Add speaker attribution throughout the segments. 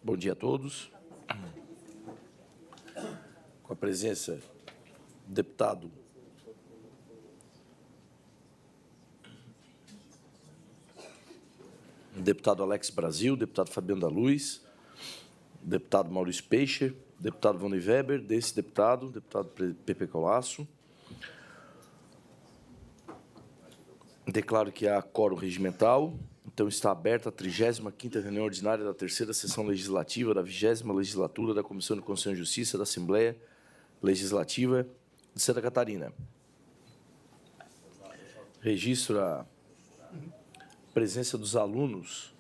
Speaker 1: Bom dia a todos. Com a presença do deputado Alex Brasil, deputado Fabiano da Luz, deputado Maurício Peixe, deputado Vani Weber, deputado Pepe Colasso. Declaro que há quórum regimental. Então, está aberta a 35ª reunião ordinária da terceira sessão legislativa da 20ª legislatura da Comissão de Constituição e Justiça da Assembleia Legislativa de Santa Catarina. Registro a presença dos alunos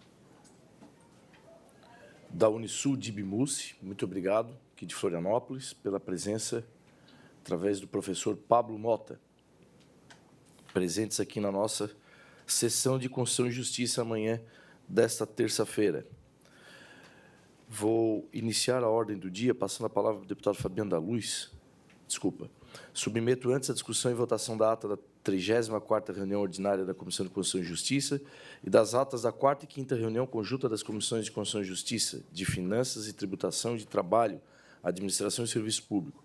Speaker 1: da Unisul de Bimusse, muito obrigado, aqui de Florianópolis, pela presença, através do professor Pablo Mota, presentes aqui na nossa sessão de Constituição e Justiça amanhã desta terça-feira. Vou iniciar a ordem do dia, passando a palavra para o deputado Fabiano da Luz. Desculpa. Submeto antes a discussão e votação da ata da 34ª reunião ordinária da Comissão de Constituição e Justiça e das atas da 4ª e 5ª reunião conjunta das Comissões de Constituição e Justiça, de Finanças e Tributação, de Trabalho, Administração e Serviço Público,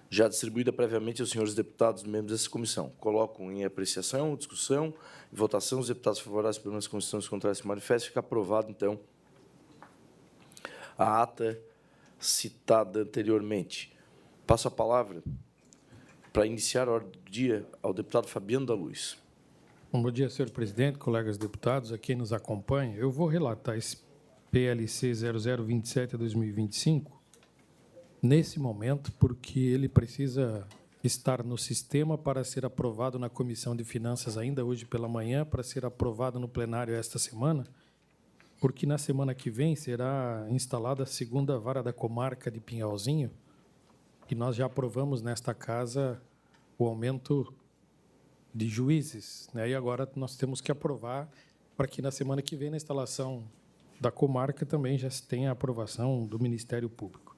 Speaker 1: já distribuída previamente aos senhores deputados membros dessa comissão. Coloco em apreciação, discussão e votação. Os deputados favoráveis pela Constituição, os contrários se manifestam. Fica aprovado, então, a ata citada anteriormente. Passo a palavra para iniciar a ordem do dia ao deputado Fabiano da Luz.
Speaker 2: Bom dia, senhor presidente, colegas deputados, a quem nos acompanha. Eu vou relatar esse PLC 0027/2025 nesse momento, porque ele precisa estar no sistema para ser aprovado na Comissão de Finanças ainda hoje pela manhã, para ser aprovado no plenário esta semana, porque na semana que vem será instalada a segunda vara da comarca de Pinhalzinho, e nós já aprovamos nesta casa o aumento de juízes, né? E agora nós temos que aprovar para que na semana que vem, na instalação da comarca, também já se tenha a aprovação do Ministério Público.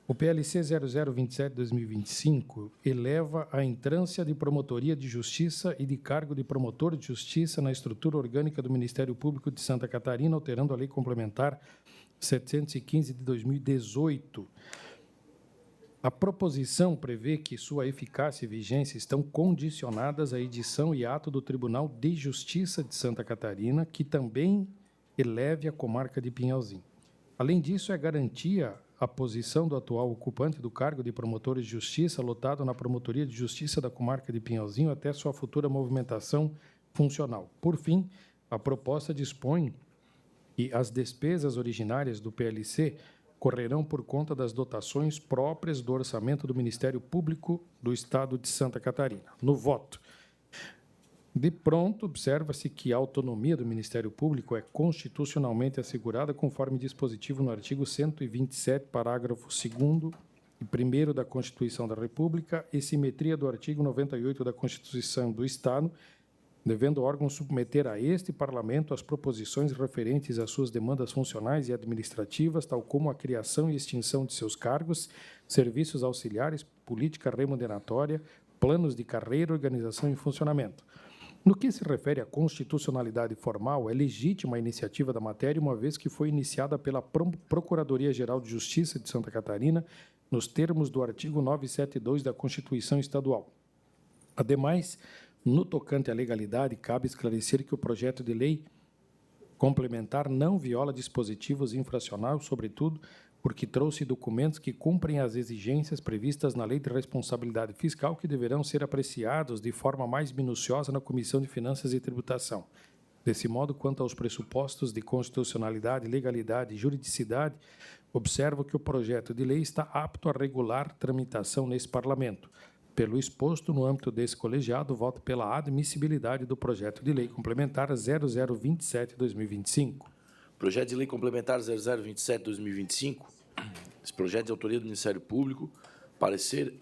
Speaker 2: O PLC 0027/2025 eleva a entrância de promotoria de justiça e de cargo de promotor de justiça na estrutura orgânica do Ministério Público de Santa Catarina, alterando a Lei Complementar 715 de 2018. A proposição prevê que sua eficácia e vigência estão condicionadas à edição e ato do Tribunal de Justiça de Santa Catarina, que também eleve a comarca de Pinhalzinho. Além disso, é garantia a posição do atual ocupante do cargo de promotor de justiça lotado na Promotoria de Justiça da comarca de Pinhalzinho até sua futura movimentação funcional. Por fim, a proposta dispõe que as despesas originárias do PLC correrão por conta das dotações próprias do orçamento do Ministério Público do Estado de Santa Catarina. No voto, de pronto, observa-se que a autonomia do Ministério Público é constitucionalmente assegurada conforme dispositivo no artigo 127, parágrafo 2º e 1º da Constituição da República e simetria do artigo 98 da Constituição do Estado, devendo o órgão submeter a este Parlamento as proposições referentes às suas demandas funcionais e administrativas, tal como a criação e extinção de seus cargos, serviços auxiliares, política remuneratória, planos de carreira, organização e funcionamento. No que se refere à constitucionalidade formal, é legítima a iniciativa da matéria, uma vez que foi iniciada pela Procuradoria-Geral de Justiça de Santa Catarina, nos termos do artigo 972 da Constituição Estadual. Ademais, no tocante à legalidade, cabe esclarecer que o projeto de lei complementar não viola dispositivos infracionais, sobretudo porque trouxe documentos que cumprem as exigências previstas na Lei de Responsabilidade Fiscal, que deverão ser apreciados de forma mais minuciosa na Comissão de Finanças e Tributação. Desse modo, quanto aos pressupostos de constitucionalidade, legalidade e juridicidade, observo que o projeto de lei está apto a regular tramitação nesse Parlamento. Pelo exposto, no âmbito desse colegiado, voto pela admissibilidade do projeto de lei complementar 0027/2025.
Speaker 1: Projeto de lei complementar 0027/2025. Esse projeto de autoria do Ministério Público. Parecer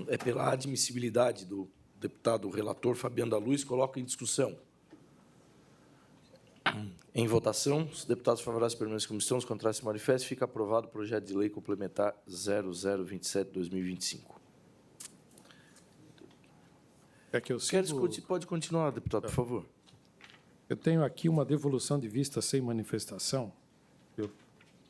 Speaker 1: é pela admissibilidade do deputado relator Fabiano da Luz. Coloco em discussão. Em votação, os deputados favoráveis permanecem na comissão, os contrários se manifestam. Fica aprovado o projeto de lei complementar 0027/2025. Pode continuar, deputado, por favor.
Speaker 2: Eu tenho aqui uma devolução de vista sem manifestação,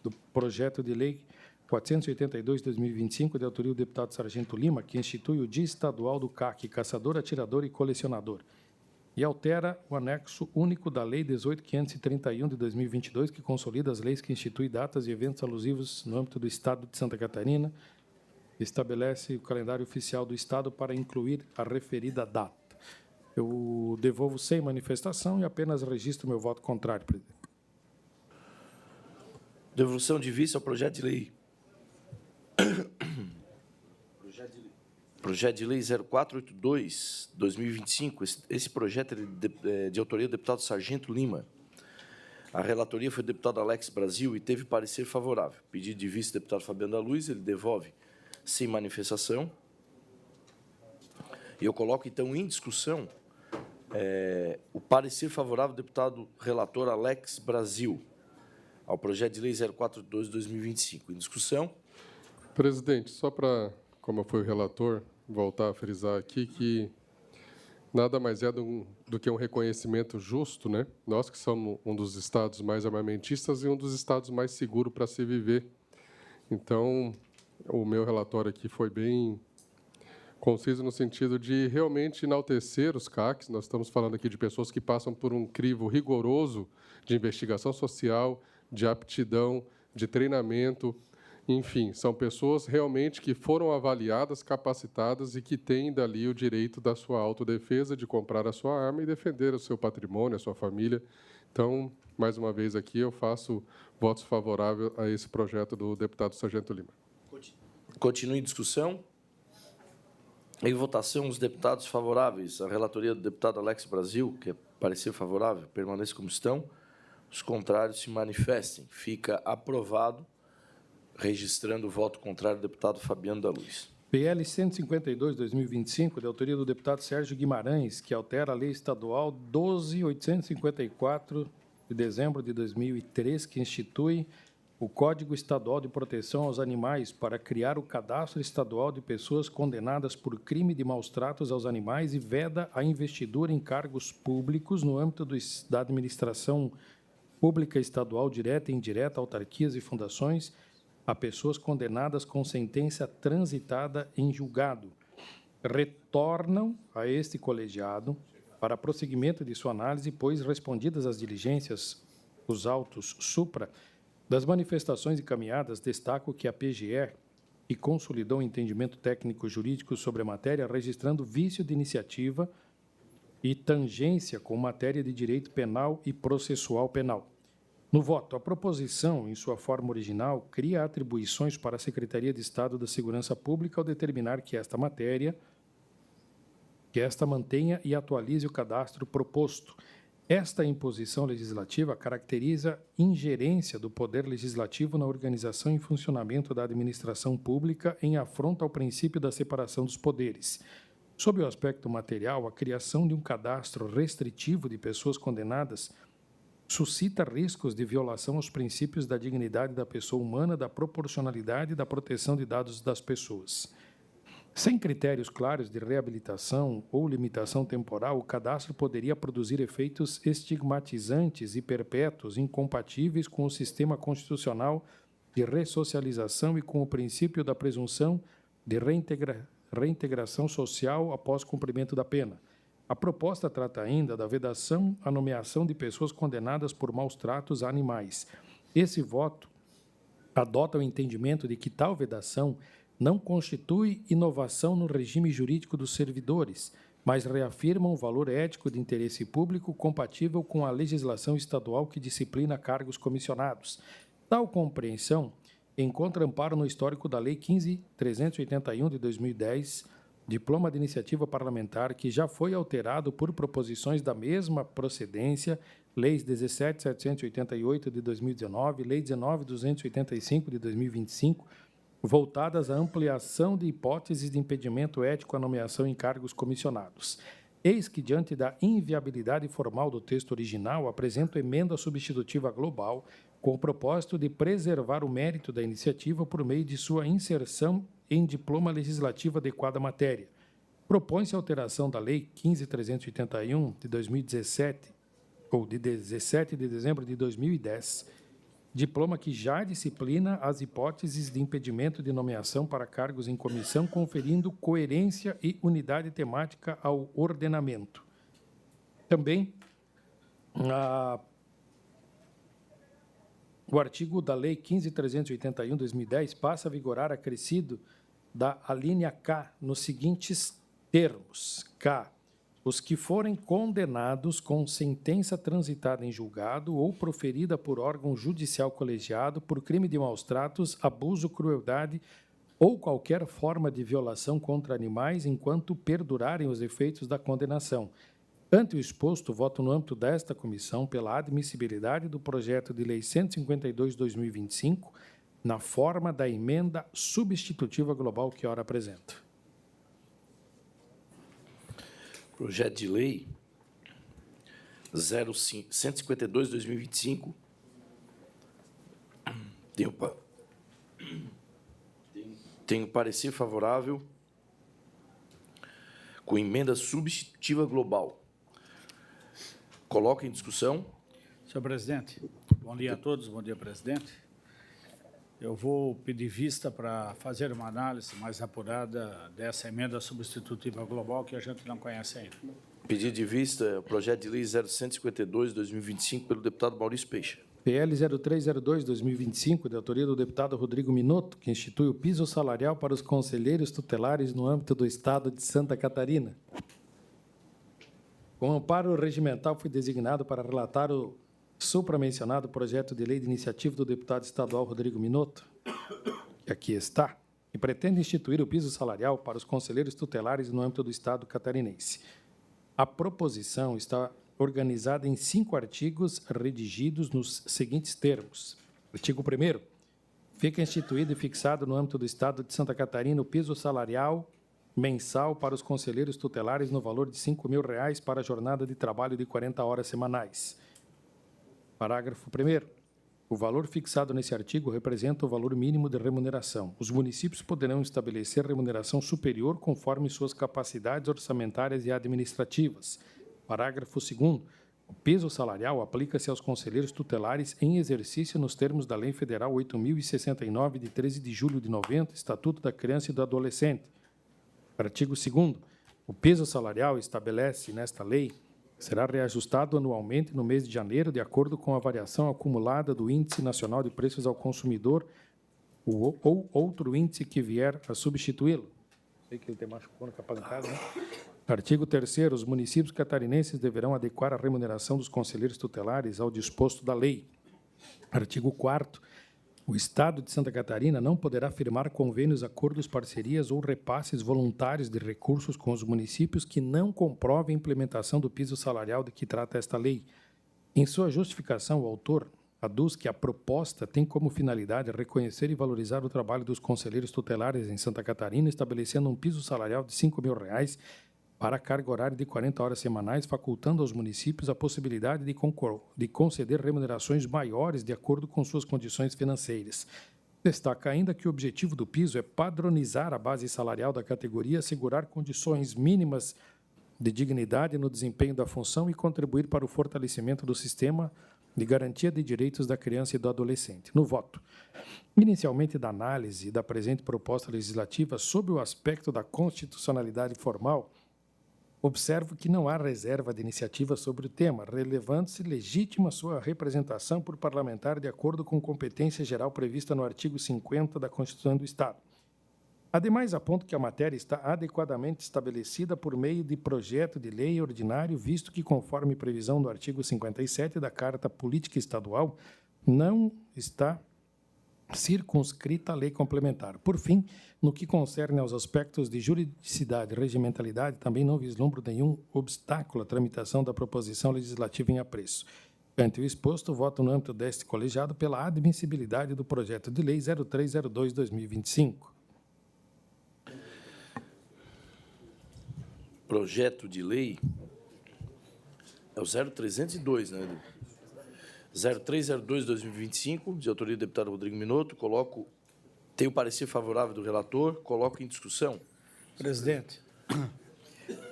Speaker 2: do projeto de lei 482 de 2025, de autoria do deputado Sargento Lima, que institui o Dia Estadual do CAC, Caçador, Atirador e Colecionador, e altera o anexo único da Lei 18.531 de 2022, que consolida as leis que instituem datas e eventos alusivos no âmbito do Estado de Santa Catarina, estabelece o calendário oficial do Estado para incluir a referida data. Eu devolvo sem manifestação e apenas registro meu voto contrário, presidente.
Speaker 1: Devolução de vista ao projeto de lei. Projeto de lei 0482, 2025. Esse projeto é de autoria do deputado Sargento Lima. A relatoria foi do deputado Alex Brasil e teve parecer favorável. Pedido de vista do deputado Fabiano da Luz, ele devolve sem manifestação. E eu coloco, então, em discussão o parecer favorável do deputado relator Alex Brasil ao projeto de lei 042 de 2025. Em discussão.
Speaker 3: Presidente, só para, como eu fui o relator, voltar a frisar aqui que nada mais é do que um reconhecimento justo, né? Nós que somos um dos estados mais armamentistas e um dos estados mais seguros para se viver. Então, o meu relatório aqui foi bem conciso no sentido de realmente enaltecer os CACs. Nós estamos falando aqui de pessoas que passam por um crivo rigoroso de investigação social, de aptidão, de treinamento. Enfim, são pessoas realmente que foram avaliadas, capacitadas e que têm dali o direito da sua autodefesa, de comprar a sua arma e defender o seu patrimônio, a sua família. Então, mais uma vez aqui, eu faço votos favoráveis a esse projeto do deputado Sargento Lima.
Speaker 1: Continue em discussão. Em votação, os deputados favoráveis à relatoria do deputado Alex Brasil, que é parecer favorável, permaneçam como estão. Os contrários se manifestem. Fica aprovado, registrando o voto contrário do deputado Fabiano da Luz.
Speaker 2: PL 152, 2025, de autoria do deputado Sérgio Guimarães, que altera a Lei Estadual 12.854, de dezembro de 2003, que institui o Código Estadual de Proteção aos Animais para criar o Cadastro Estadual de Pessoas Condenadas por Crime de Maus Tratos aos Animais e veda a investidura em cargos públicos no âmbito da administração pública estadual direta e indireta, autarquias e fundações, a pessoas condenadas com sentença transitada em julgado. Retornam a este colegiado para prosseguimento de sua análise, pois, respondidas as diligências, os autos supra, das manifestações encaminhadas, destaco que a PGR e consolidou o entendimento técnico-jurídico sobre a matéria, registrando vício de iniciativa e tangência com matéria de direito penal e processual penal. No voto, a proposição, em sua forma original, cria atribuições para a Secretaria de Estado da Segurança Pública ao determinar que esta mantenha e atualize o cadastro proposto. Esta imposição legislativa caracteriza ingerência do Poder Legislativo na organização e funcionamento da administração pública em afronta ao princípio da separação dos poderes. Sob o aspecto material, a criação de um cadastro restritivo de pessoas condenadas suscita riscos de violação aos princípios da dignidade da pessoa humana, da proporcionalidade e da proteção de dados das pessoas. Sem critérios claros de reabilitação ou limitação temporal, o cadastro poderia produzir efeitos estigmatizantes e perpétuos incompatíveis com o sistema constitucional de ressocialização e com o princípio da presunção de reintegração social após cumprimento da pena. A proposta trata ainda da vedação à nomeação de pessoas condenadas por maus tratos a animais. Esse voto adota o entendimento de que tal vedação não constitui inovação no regime jurídico dos servidores, mas reafirma um valor ético de interesse público compatível com a legislação estadual que disciplina cargos comissionados. Tal compreensão encontra amparo no histórico da Lei 15.381 de 2010, diploma de iniciativa parlamentar, que já foi alterado por proposições da mesma procedência, Leis 17.788 de 2019, Lei 19.285 de 2025, voltadas à ampliação de hipóteses de impedimento ético à nomeação em cargos comissionados. Eis que, diante da inviabilidade formal do texto original, apresento emenda substitutiva global com o propósito de preservar o mérito da iniciativa por meio de sua inserção em diploma legislativo adequado à matéria. Propõe-se a alteração da Lei 15.381 de 2017, ou de 17 de dezembro de 2010, diploma que já disciplina as hipóteses de impedimento de nomeação para cargos em comissão, conferindo coerência e unidade temática ao ordenamento. Também, o artigo da Lei 15.381/2010 passa a vigorar acrescido da alínea K nos seguintes termos. K. Os que forem condenados com sentença transitada em julgado ou proferida por órgão judicial colegiado por crime de maus-tratos, abuso, crueldade ou qualquer forma de violação contra animais enquanto perdurarem os efeitos da condenação. Ante o exposto, voto no âmbito desta comissão pela admissibilidade do projeto de lei 152/2025, na forma da emenda substitutiva global que ora apresento.
Speaker 1: Projeto de lei 152/2025. Tenho parecer favorável com emenda substitutiva global. Coloco em discussão.
Speaker 4: Senhor presidente, bom dia a todos, bom dia, presidente. Eu vou pedir vista para fazer uma análise mais apurada dessa emenda substitutiva global que a gente não conhece ainda.
Speaker 1: Pedido de vista, projeto de lei 0152/2025, pelo deputado Maurício Peixe.
Speaker 2: PL 0302/2025, de autoria do deputado Rodrigo Minotto, que institui o piso salarial para os conselheiros tutelares no âmbito do Estado de Santa Catarina. Com amparo regimental, fui designado para relatar o supramencionado projeto de lei de iniciativa do deputado estadual Rodrigo Minotto, que aqui está, e pretende instituir o piso salarial para os conselheiros tutelares no âmbito do Estado catarinense. A proposição está organizada em 5 artigos redigidos nos seguintes termos. Artigo 1º. Fica instituído e fixado no âmbito do Estado de Santa Catarina o piso salarial mensal para os conselheiros tutelares no valor de R$ 5.000 para a jornada de trabalho de 40 horas semanais. Parágrafo 1º. O valor fixado nesse artigo representa o valor mínimo de remuneração. Os municípios poderão estabelecer remuneração superior conforme suas capacidades orçamentárias e administrativas. Parágrafo 2º. O piso salarial aplica-se aos conselheiros tutelares em exercício nos termos da Lei Federal 8.069, de 13 de julho de 90, Estatuto da Criança e do Adolescente. Artigo 2º. O piso salarial estabelece nesta lei será reajustado anualmente no mês de janeiro, de acordo com a variação acumulada do Índice Nacional de Preços ao Consumidor ou outro índice que vier a substituí-lo. Sei que ele tem machucou na pancada, né? Artigo 3º. Os municípios catarinenses deverão adequar a remuneração dos conselheiros tutelares ao disposto da lei. Artigo 4º. O Estado de Santa Catarina não poderá firmar convênios, acordos, parcerias ou repasses voluntários de recursos com os municípios que não comprovem a implementação do piso salarial de que trata esta lei. Em sua justificação, o autor aduz que a proposta tem como finalidade reconhecer e valorizar o trabalho dos conselheiros tutelares em Santa Catarina, estabelecendo um piso salarial de R$ 5.000 para a carga horária de 40 horas semanais, facultando aos municípios a possibilidade de conceder remunerações maiores de acordo com suas condições financeiras. Destaca ainda que o objetivo do piso é padronizar a base salarial da categoria, assegurar condições mínimas de dignidade no desempenho da função e contribuir para o fortalecimento do sistema de garantia de direitos da criança e do adolescente. No voto, inicialmente da análise da presente proposta legislativa sob o aspecto da constitucionalidade formal, observo que não há reserva de iniciativa sobre o tema, relevando-se legítima sua representação por parlamentar de acordo com competência geral prevista no artigo 50 da Constituição do Estado. Ademais, aponto que a matéria está adequadamente estabelecida por meio de projeto de lei ordinário, visto que, conforme previsão do artigo 57 da Carta Política Estadual, não está circunscrita a lei complementar. Por fim, no que concerne aos aspectos de juridicidade e regimentalidade, também não vislumbro nenhum obstáculo à tramitação da proposição legislativa em apreço. Ante o exposto, voto no âmbito deste colegiado pela admissibilidade do projeto de lei 0302/2025.
Speaker 1: Projeto de lei é o 0302, né? 0302/2025, de autoria do deputado Rodrigo Minotto. Tenho parecer favorável do relator, coloco em discussão.
Speaker 4: Presidente.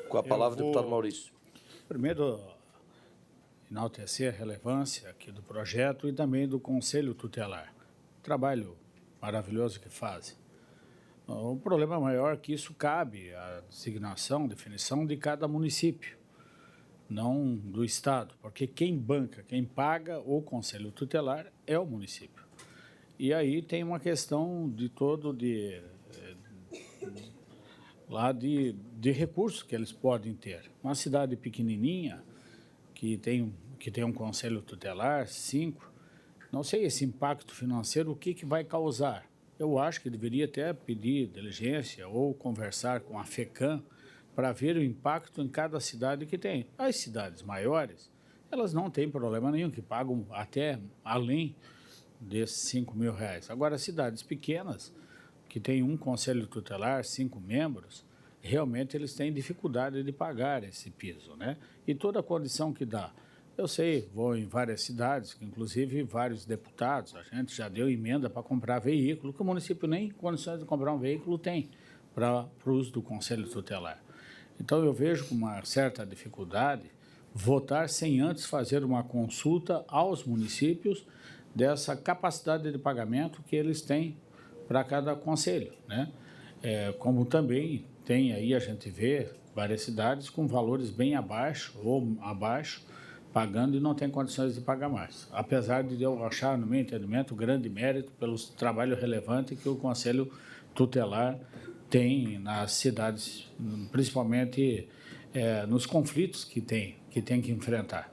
Speaker 1: Com a palavra, deputado Maurício.
Speaker 4: Primeiro, enaltecer a relevância aqui do projeto e também do Conselho Tutelar. Trabalho maravilhoso que fazem. O problema maior é que isso cabe à designação, definição de cada município, não do Estado, porque quem banca, quem paga o Conselho Tutelar é o município. E aí tem uma questão de recursos que eles podem ter. Uma cidade pequenininha que tem um Conselho Tutelar, 5, não sei esse impacto financeiro, o que vai causar. Eu acho que deveria até pedir diligência ou conversar com a FECAM para ver o impacto em cada cidade que tem. As cidades maiores, elas não têm problema nenhum, que pagam até além desses R$5.000. Agora, as cidades pequenas, que têm um conselho tutelar, 5 membros, realmente eles têm dificuldade de pagar esse piso, né? E toda a condição que dá. Eu sei, vou em várias cidades, inclusive vários deputados, a gente já deu emenda para comprar veículo, que o município nem condições de comprar um veículo tem para o uso do Conselho Tutelar. Então, eu vejo com uma certa dificuldade votar sem antes fazer uma consulta aos municípios dessa capacidade de pagamento que eles têm para cada conselho, né? Como também tem aí, a gente vê várias cidades com valores bem abaixo ou abaixo, pagando e não tem condições de pagar mais. Apesar de eu achar, no meu entendimento, grande mérito pelo trabalho relevante que o Conselho Tutelar tem nas cidades, principalmente nos conflitos que tem que enfrentar.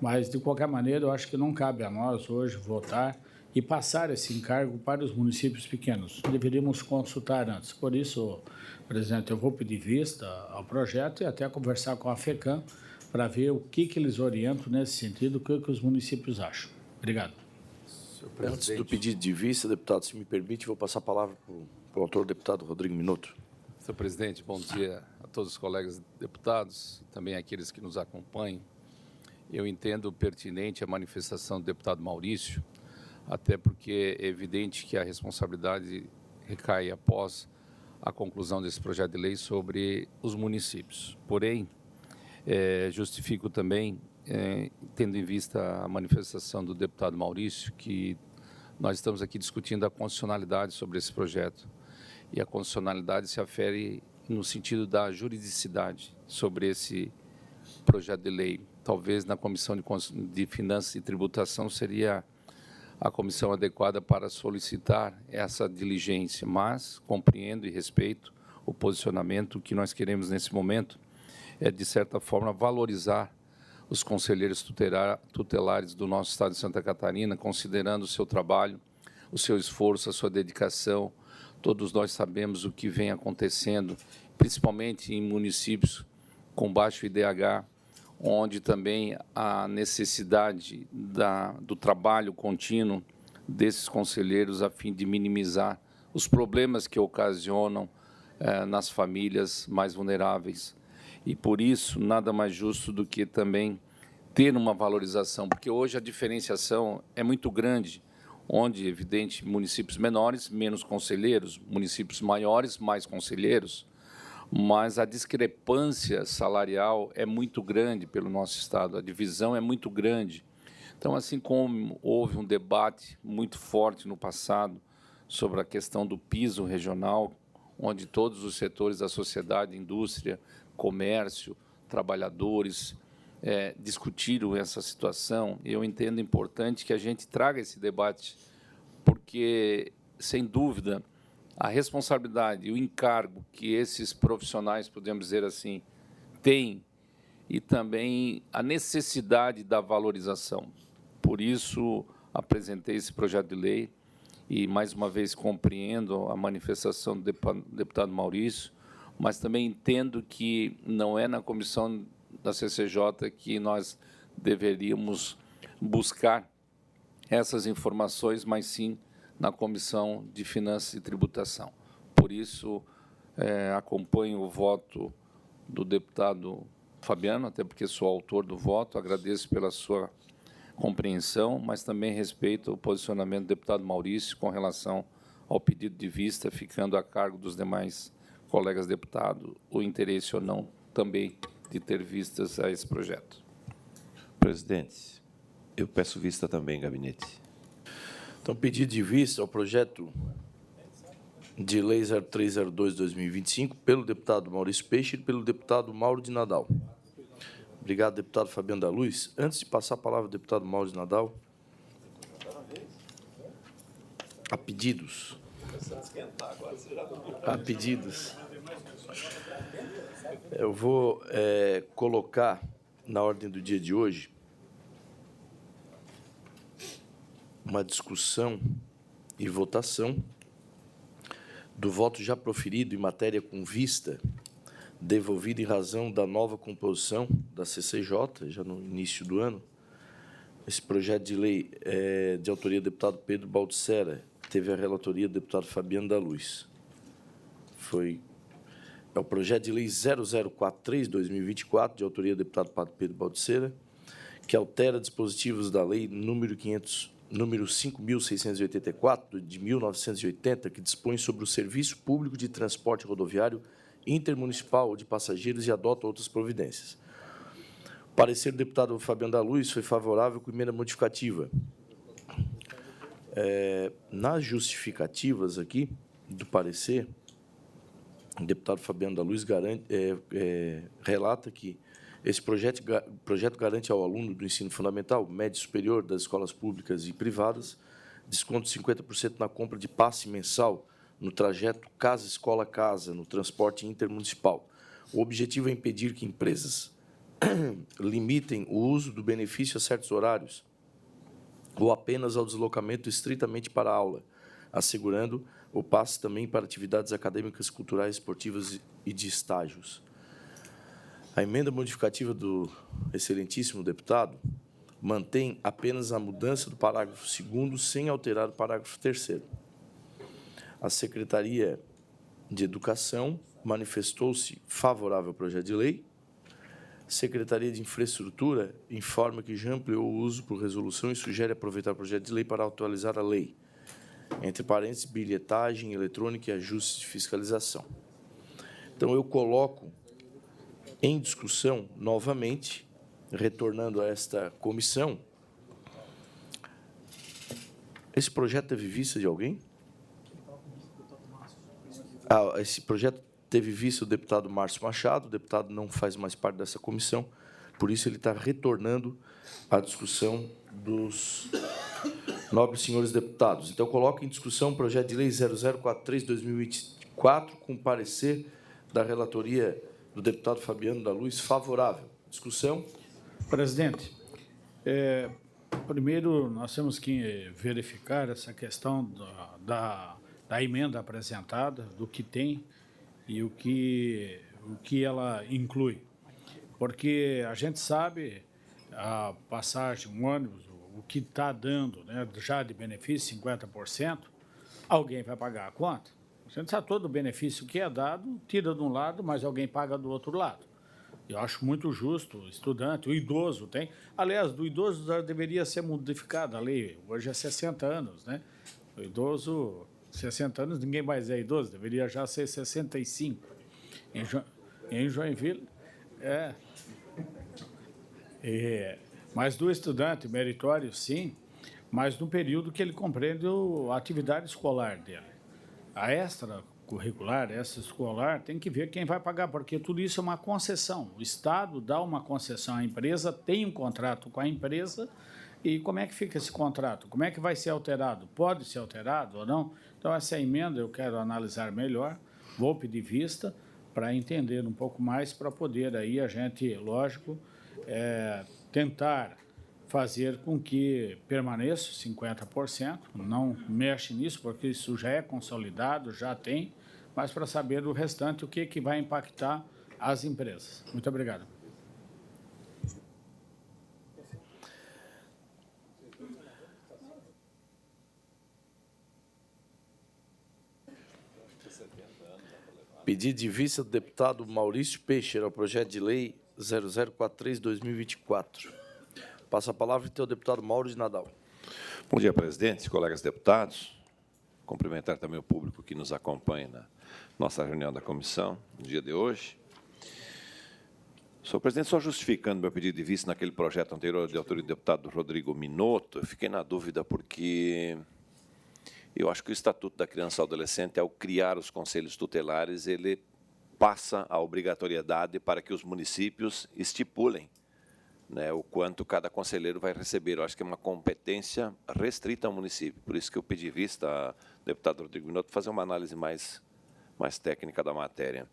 Speaker 4: Mas, de qualquer maneira, eu acho que não cabe a nós hoje votar e passar esse encargo para os municípios pequenos. Deveríamos consultar antes. Por isso, presidente, eu vou pedir vista ao projeto e até conversar com a FECAM para ver o que eles orientam nesse sentido, o que os municípios acham. Obrigado.
Speaker 1: Antes do pedido de vista, deputado, se me permite, vou passar a palavra para o autor, deputado Rodrigo Minuto.
Speaker 5: Senhor presidente, bom dia a todos os colegas deputados, também aqueles que nos acompanham. Eu entendo pertinente a manifestação do deputado Maurício, até porque é evidente que a responsabilidade recai após a conclusão desse projeto de lei sobre os municípios. Porém, justifico também, tendo em vista a manifestação do deputado Maurício, que nós estamos aqui discutindo a constitucionalidade sobre esse projeto. E a constitucionalidade se afere no sentido da juridicidade sobre esse projeto de lei. Talvez na Comissão de Finanças e Tributação seria a comissão adequada para solicitar essa diligência, mas compreendo e respeito o posicionamento. Que nós queremos nesse momento é, de certa forma, valorizar os conselheiros tutelares do nosso Estado de Santa Catarina, considerando o seu trabalho, o seu esforço, a sua dedicação. Todos nós sabemos o que vem acontecendo, principalmente em municípios com baixo IDH, onde também a necessidade do trabalho contínuo desses conselheiros a fim de minimizar os problemas que ocasionam nas famílias mais vulneráveis. E, por isso, nada mais justo do que também ter uma valorização, porque hoje a diferenciação é muito grande, onde, evidente, municípios menores, menos conselheiros, municípios maiores, mais conselheiros, mas a discrepância salarial é muito grande pelo nosso Estado, a divisão é muito grande. Então, assim como houve um debate muito forte no passado sobre a questão do piso regional, onde todos os setores da sociedade, indústria, comércio, trabalhadores, discutiram essa situação, eu entendo importante que a gente traga esse debate, porque, sem dúvida, a responsabilidade e o encargo que esses profissionais, podemos dizer assim, têm, e também a necessidade da valorização. Por isso, apresentei esse projeto de lei e, mais uma vez, compreendo a manifestação do deputado Maurício, mas também entendo que não é na comissão da CCJ que nós deveríamos buscar essas informações, mas sim na Comissão de Finanças e Tributação. Por isso, acompanho o voto do deputado Fabiano, até porque sou autor do voto, agradeço pela sua compreensão, mas também respeito o posicionamento do deputado Maurício com relação ao pedido de vista, ficando a cargo dos demais colegas deputados o interesse ou não também de ter vistas a esse projeto.
Speaker 6: Presidente, eu peço vista também, gabinete.
Speaker 1: Então, pedido de vista ao projeto de lei 0302/2025 pelo deputado Maurício Peixe e pelo deputado Mauro de Nadal. Obrigado, deputado Fabiano da Luz. Antes de passar a palavra ao deputado Mauro de Nadal, há pedidos. Há pedidos. Eu vou colocar na ordem do dia de hoje uma discussão e votação do voto já proferido em matéria com vista devolvida em razão da nova composição da CCJ, já no início do ano. Esse projeto de lei é de autoria do deputado Pedro Baldissera, teve a relatoria do deputado Fabiano da Luz. É o projeto de lei 0043/2024, de autoria do deputado Pedro Baldissera, que altera dispositivos da lei número 5.684, de 1980, que dispõe sobre o serviço público de transporte rodoviário intermunicipal de passageiros e adota outras providências. O parecer do deputado Fabiano da Luz foi favorável com emenda modificativa. Nas justificativas aqui do parecer, o deputado Fabiano da Luz relata que esse projeto garante ao aluno do ensino fundamental, médio e superior das escolas públicas e privadas desconto de 50% na compra de passe mensal no trajeto casa-escola-casa, no transporte intermunicipal. O objetivo é impedir que empresas limitem o uso do benefício a certos horários ou apenas ao deslocamento estritamente para a aula, assegurando o passe também para atividades acadêmicas, culturais, esportivas e de estágios. A emenda modificativa do excelentíssimo deputado mantém apenas a mudança do parágrafo 2º, sem alterar o parágrafo 3º. A Secretaria de Educação manifestou-se favorável ao projeto de lei. A Secretaria de Infraestrutura informa que já ampliou o uso por resolução e sugere aproveitar o projeto de lei para atualizar a lei, entre parênteses, bilhetagem eletrônica e ajustes de fiscalização. Então, eu coloco em discussão, novamente, retornando a esta comissão. Esse projeto teve vista de alguém? Esse projeto teve vista o deputado Márcio Machado, o deputado não faz mais parte dessa comissão, por isso ele está retornando à discussão dos nobres senhores deputados. Então, eu coloco em discussão o projeto de lei 0043/2024, com parecer da relatoria do deputado Fabiano da Luz favorável. Discussão.
Speaker 4: Presidente, primeiro nós temos que verificar essa questão da emenda apresentada, do que tem e o que ela inclui. Porque a gente sabe a passagem, um ônibus, o que está dando, né, já de benefício, 50%, alguém vai pagar a conta. A gente sabe todo o benefício que é dado, tira de um lado, mas alguém paga do outro lado. Eu acho muito justo o estudante, o idoso tem. Aliás, do idoso já deveria ser modificada a lei. Hoje é 60 anos, né? O idoso, 60 anos, ninguém mais é idoso, deveria já ser 65. Em Joinville, mas do estudante meritório, sim, mas no período que ele compreende a atividade escolar dele. A extracurricular, extraescolar, tem que ver quem vai pagar, porque tudo isso é uma concessão. O Estado dá uma concessão à empresa, tem um contrato com a empresa, e como é que fica esse contrato? Como é que vai ser alterado? Pode ser alterado ou não? Então, essa emenda eu quero analisar melhor, vou pedir vista para entender um pouco mais, para poder aí a gente, lógico, tentar fazer com que permaneça 50%, não mexe nisso, porque isso já é consolidado, já tem, mas para saber do restante o que vai impactar as empresas. Muito obrigado.
Speaker 1: Pedido de vista do deputado Maurício Peixe ao projeto de lei 0043/2024. Passa a palavra ao deputado Mauro de Nadal.
Speaker 6: Bom dia, presidente, colegas deputados. Cumprimentar também o público que nos acompanha na nossa reunião da comissão no dia de hoje. Senhor presidente, só justificando meu pedido de vista naquele projeto anterior de autoria do deputado Rodrigo Minotto, eu fiquei na dúvida porque eu acho que o Estatuto da Criança e Adolescente, ao criar os conselhos tutelares, ele passa a obrigatoriedade para que os municípios estipulem, né, o quanto cada conselheiro vai receber. Eu acho que é uma competência restrita ao município. Por isso que eu pedi vista ao deputado Rodrigo Minotto fazer uma análise mais técnica da matéria.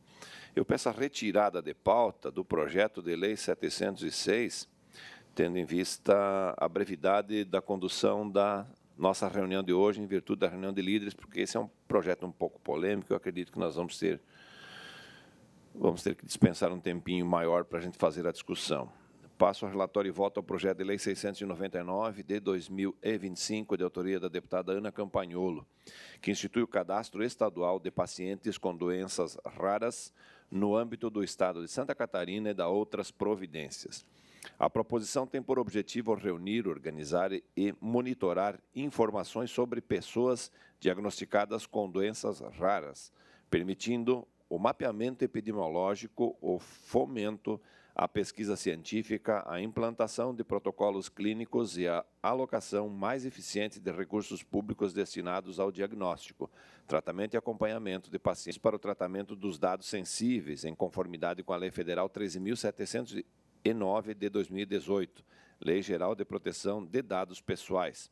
Speaker 6: Eu peço a retirada de pauta do projeto de lei 706, tendo em vista a brevidade da condução da nossa reunião de hoje, em virtude da reunião de líderes, porque esse é um projeto um pouco polêmico. Eu acredito que nós vamos ter que dispensar um tempinho maior para a gente fazer a discussão. Passo ao relatório e voto ao projeto de lei 699 de 2025, de autoria da deputada Ana Campagnolo, que institui o cadastro estadual de pacientes com doenças raras no âmbito do Estado de Santa Catarina e da outras providências. A proposição tem por objetivo reunir, organizar e monitorar informações sobre pessoas diagnosticadas com doenças raras, permitindo o mapeamento epidemiológico, o fomento à pesquisa científica, a implantação de protocolos clínicos e a alocação mais eficiente de recursos públicos destinados ao diagnóstico, tratamento e acompanhamento de pacientes para o tratamento dos dados sensíveis, em conformidade com a Lei Federal 13.709 de 2018, Lei Geral de Proteção de Dados Pessoais,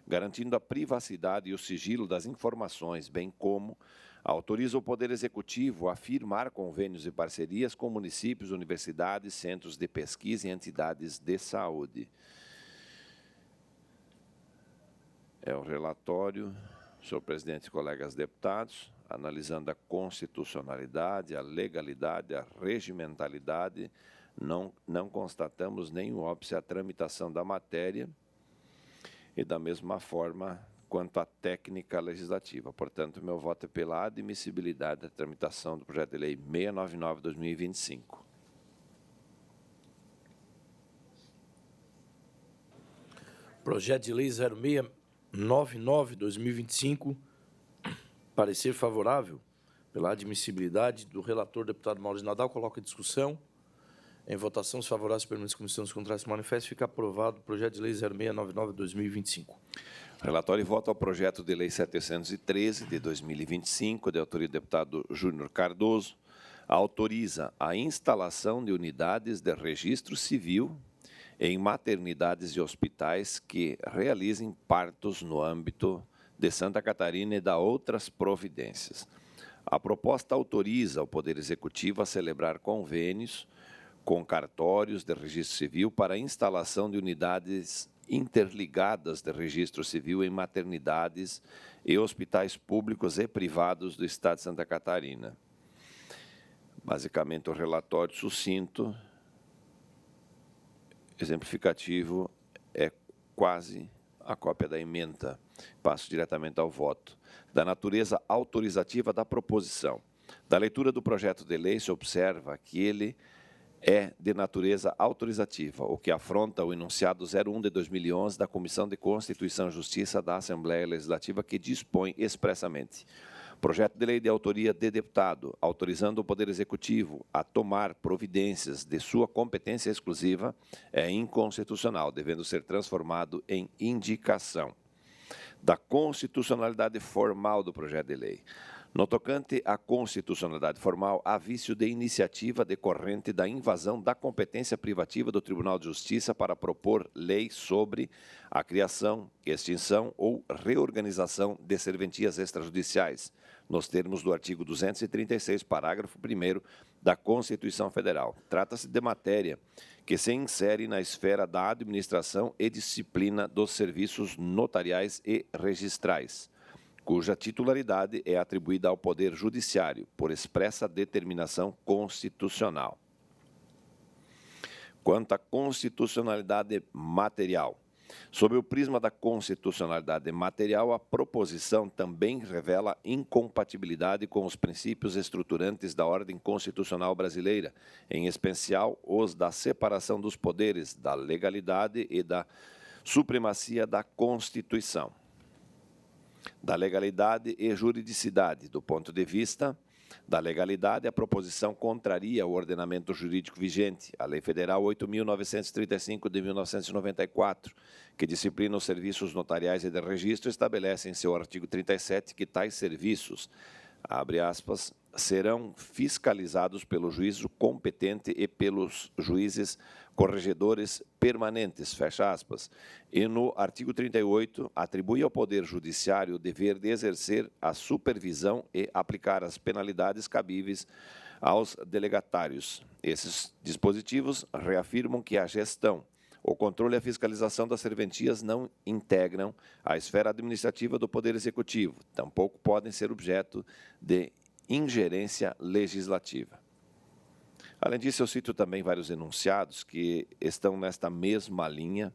Speaker 6: garantindo a privacidade e o sigilo das informações, bem como autoriza o Poder Executivo a firmar convênios e parcerias com municípios, universidades, centros de pesquisa e entidades de saúde. É o relatório, senhor presidente e colegas deputados, analisando a constitucionalidade, a legalidade, a regimentalidade, não constatamos nenhum óbice à tramitação da matéria e, da mesma forma, quanto à técnica legislativa. Portanto, meu voto é pela admissibilidade da tramitação do projeto de lei 699/2025.
Speaker 1: Projeto de lei 0699/2025, parecer favorável pela admissibilidade do relator, deputado Maurício Nadal. Coloca em discussão. Em votação, os favoráveis permanecem como estão, os contrários se manifestam. Fica aprovado o projeto de lei 0699/2025.
Speaker 6: Relatório e voto ao projeto de lei 713, de 2025, de autoria do deputado Júnior Cardoso, autoriza a instalação de unidades de registro civil em maternidades e hospitais que realizem partos no âmbito de Santa Catarina e da outras providências. A proposta autoriza o Poder Executivo a celebrar convênios com cartórios de registro civil para a instalação de unidades interligadas de registro civil em maternidades e hospitais públicos e privados do Estado de Santa Catarina. Basicamente, o relatório sucinto, exemplificativo, é quase a cópia da ementa. Passo diretamente ao voto. Da natureza autorizativa da proposição. Da leitura do projeto de lei, se observa que ele é de natureza autorizativa, o que afronta o enunciado 01 de 2011 da Comissão de Constituição e Justiça da Assembleia Legislativa, que dispõe expressamente: projeto de lei de autoria de deputado, autorizando o Poder Executivo a tomar providências de sua competência exclusiva, é inconstitucional, devendo ser transformado em indicação. Da constitucionalidade formal do projeto de lei. No tocante à constitucionalidade formal, há vício de iniciativa decorrente da invasão da competência privativa do Tribunal de Justiça para propor lei sobre a criação, extinção ou reorganização de serventias extrajudiciais, nos termos do artigo 236, parágrafo 1º da Constituição Federal. Trata-se de matéria que se insere na esfera da administração e disciplina dos serviços notariais e registrais, cuja titularidade é atribuída ao Poder Judiciário, por expressa determinação constitucional. Quanto à constitucionalidade material, sob o prisma da constitucionalidade material, a proposição também revela incompatibilidade com os princípios estruturantes da ordem constitucional brasileira, em especial os da separação dos poderes, da legalidade e da supremacia da Constituição, da legalidade e juridicidade, do ponto de vista da legalidade, a proposição contraria o ordenamento jurídico vigente, a Lei Federal 8.935 de 1994, que disciplina os serviços notariais e de registro, estabelece em seu artigo 37 que tais serviços, abre aspas, serão fiscalizados pelo juízo competente e pelos juízes corregedores permanentes, fecha aspas. E no artigo 38, atribui ao Poder Judiciário o dever de exercer a supervisão e aplicar as penalidades cabíveis aos delegatários. Esses dispositivos reafirmam que a gestão, o controle e a fiscalização das serventias não integram a esfera administrativa do Poder Executivo, tampouco podem ser objeto de ingerência legislativa. Além disso, eu cito também vários enunciados que estão nesta mesma linha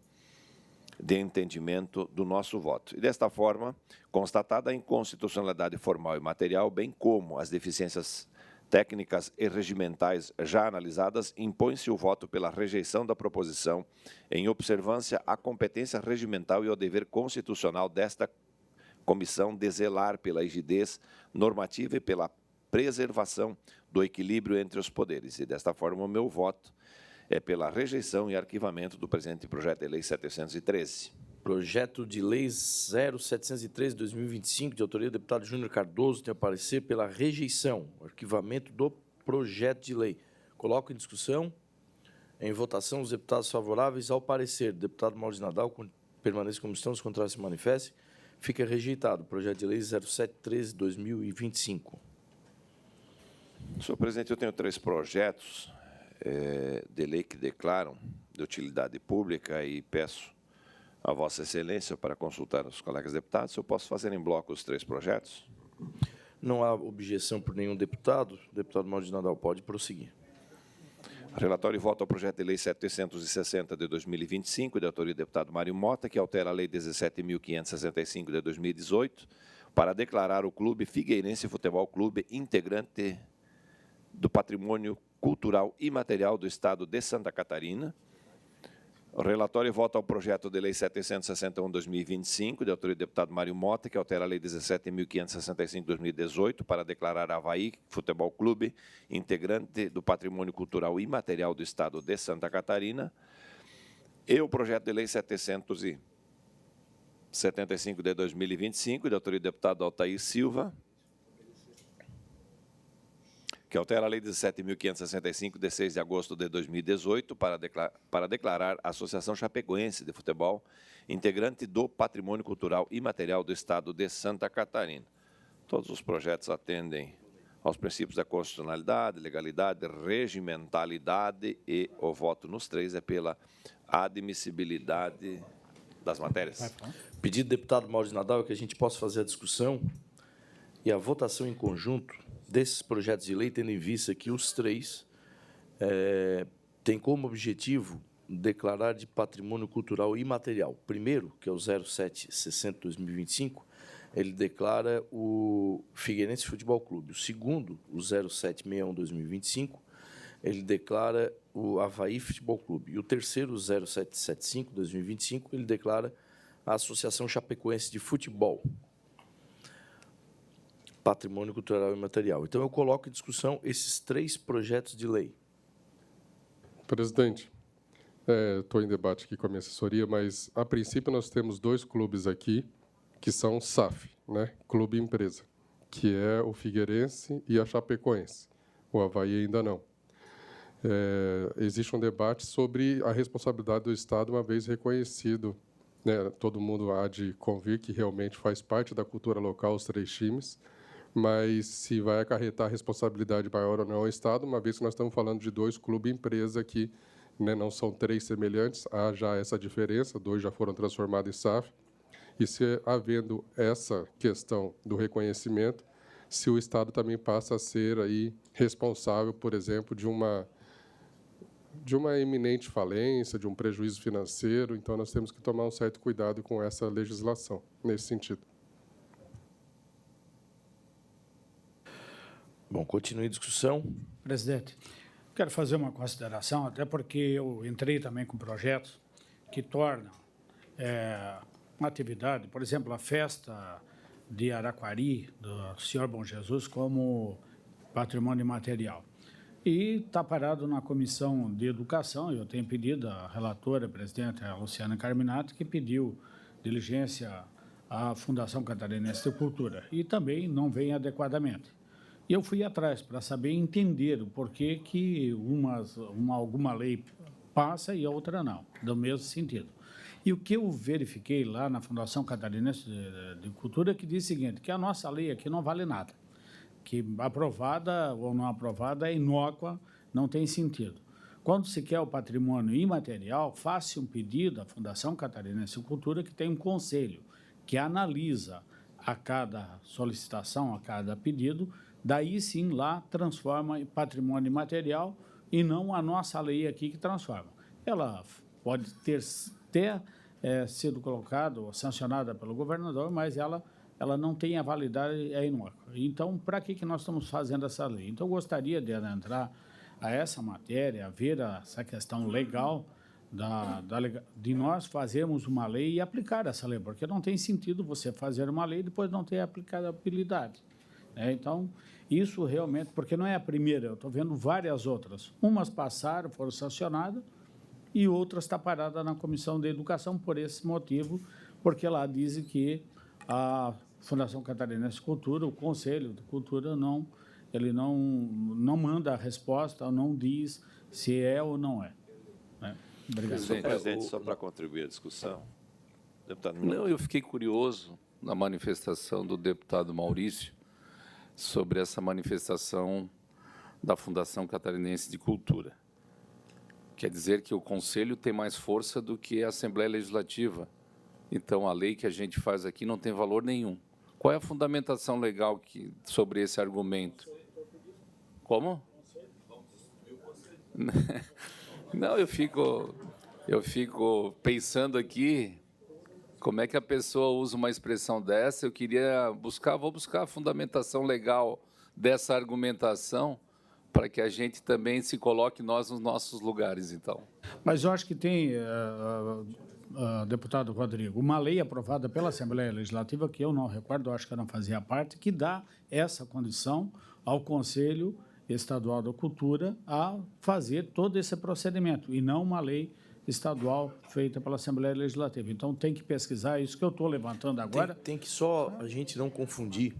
Speaker 6: de entendimento do nosso voto. E, desta forma, constatada a inconstitucionalidade formal e material, bem como as deficiências técnicas e regimentais já analisadas, impõe-se o voto pela rejeição da proposição, em observância à competência regimental e ao dever constitucional desta comissão de zelar pela rigidez normativa e pela preservação do equilíbrio entre os poderes. E, desta forma, o meu voto é pela rejeição e arquivamento do presente projeto de lei 713.
Speaker 1: Projeto de lei 0713 de 2025, de autoria do deputado Júnior Cardoso, tem a parecer pela rejeição, arquivamento do projeto de lei. Coloco em discussão, em votação, os deputados favoráveis ao parecer. Deputado Maurício Nadal, permaneça como estão, os contrários se manifestem. Fica rejeitado. Projeto de lei 0713 de 2025.
Speaker 6: Senhor presidente, eu tenho 3 projetos de lei que declaram de utilidade pública e peço a Vossa Excelência para consultar os colegas deputados. Eu posso fazer em bloco os 3 projetos?
Speaker 1: Não há objeção por nenhum deputado. O deputado Maurício Nadal pode prosseguir.
Speaker 6: Relatório e voto ao projeto de lei 760 de 2025, de autoria do deputado Mário Mota, que altera a lei 17.565 de 2018, para declarar o Clube Figueirense Futebol Clube integrante do Patrimônio Cultural Imaterial do Estado de Santa Catarina. O relatório e voto ao projeto de lei 761 de 2025, de autoria do deputado Mário Mota, que altera a lei 17.565 de 2018, para declarar Avaí Futebol Clube integrante do Patrimônio Cultural Imaterial do Estado de Santa Catarina. E o projeto de lei 775 de 2025, de autoria do deputado Altair Silva, que altera a lei 17.565, de 6 de agosto de 2018, para declarar a Associação Chapecoense de Futebol integrante do Patrimônio Cultural Imaterial do Estado de Santa Catarina. Todos os projetos atendem aos princípios da constitucionalidade, legalidade, regimentalidade, e o voto nos 3 é pela admissibilidade das matérias.
Speaker 1: Pedido do deputado Maurício Nadal é que a gente possa fazer a discussão e a votação em conjunto desses projetos de lei, tendo em vista que os 3 têm como objetivo declarar de patrimônio cultural imaterial. Primeiro, que é o 0760-2025, ele declara o Figueirense Futebol Clube. O segundo, o 0761-2025, ele declara o Avaí Futebol Clube. E o terceiro, o 0775-2025, ele declara a Associação Chapecoense de Futebol, Patrimônio Cultural e Material. Então, eu coloco em discussão esses 3 projetos de lei.
Speaker 3: Presidente, estou em debate aqui com a minha assessoria, mas, a princípio, nós temos 2 clubes aqui que são SAF, né? Clube Empresa, que é o Figueirense e a Chapecoense. O Avaí ainda não. Existe um debate sobre a responsabilidade do Estado, uma vez reconhecido, né? Todo mundo há de convir que realmente faz parte da cultura local os 3 times, mas se vai acarretar responsabilidade maior ou não ao Estado, uma vez que nós estamos falando de 2 clubes-empresa que, né, não são 3 semelhantes, há já essa diferença, 2 já foram transformados em SAF, e se havendo essa questão do reconhecimento, se o Estado também passa a ser aí responsável, por exemplo, de uma iminente falência, de um prejuízo financeiro, então nós temos que tomar um certo cuidado com essa legislação, nesse sentido.
Speaker 1: Bom, continue a discussão.
Speaker 4: Presidente, quero fazer uma consideração, até porque eu entrei também com projetos que tornam uma atividade, por exemplo, a festa de Araquari, do Senhor Bom Jesus, como patrimônio imaterial. E está parado na Comissão de Educação. Eu tenho pedido à relatora, presidente, a Luciana Carminato, que pediu diligência à Fundação Catarinense de Cultura, e também não vem adequadamente. E eu fui atrás para saber entender o porquê que alguma lei passa e a outra não, do mesmo sentido. E o que eu verifiquei lá na Fundação Catarinense de Cultura é que diz o seguinte, que a nossa lei aqui não vale nada, que aprovada ou não aprovada é inócua, não tem sentido. Quando se quer o patrimônio imaterial, faça um pedido à Fundação Catarinense de Cultura, que tem um conselho que analisa a cada solicitação, a cada pedido, daí sim lá transforma em patrimônio imaterial e não a nossa lei aqui que transforma. Ela pode ter sido colocada ou sancionada pelo governador, mas ela não tem a validade, é inócua. Então, para que nós estamos fazendo essa lei? Então, eu gostaria de adentrar a essa matéria, a ver essa questão legal de nós fazermos uma lei e aplicar essa lei, porque não tem sentido você fazer uma lei e depois não ter aplicabilidade. Então, isso realmente, porque não é a primeira, eu estou vendo várias outras. Umas passaram, foram sancionadas, e outras estão paradas na Comissão de Educação por esse motivo, porque lá dizem que a Fundação Catarinense de Cultura, o Conselho de Cultura, ele não manda a resposta, não diz se é ou não é. Obrigado.
Speaker 6: Senhor presidente, só para contribuir à discussão. Deputado Minuto.
Speaker 5: Não, eu fiquei curioso na manifestação do deputado Maurício sobre essa manifestação da Fundação Catarinense de Cultura. Quer dizer que o Conselho tem mais força do que a Assembleia Legislativa. Então, a lei que a gente faz aqui não tem valor nenhum. Qual é a fundamentação legal sobre esse argumento? Como? Não, eu fico pensando aqui, como é que a pessoa usa uma expressão dessa? Vou buscar a fundamentação legal dessa argumentação para que a gente também se coloque nós nos nossos lugares, então.
Speaker 4: Mas eu acho que tem, deputado Rodrigo, uma lei aprovada pela Assembleia Legislativa, que eu não recordo, eu acho que eu não fazia parte, que dá essa condição ao Conselho Estadual da Cultura a fazer todo esse procedimento, e não uma lei estadual feita pela Assembleia Legislativa. Então, tem que pesquisar, isso que eu estou levantando agora.
Speaker 1: Tem que só a gente não confundir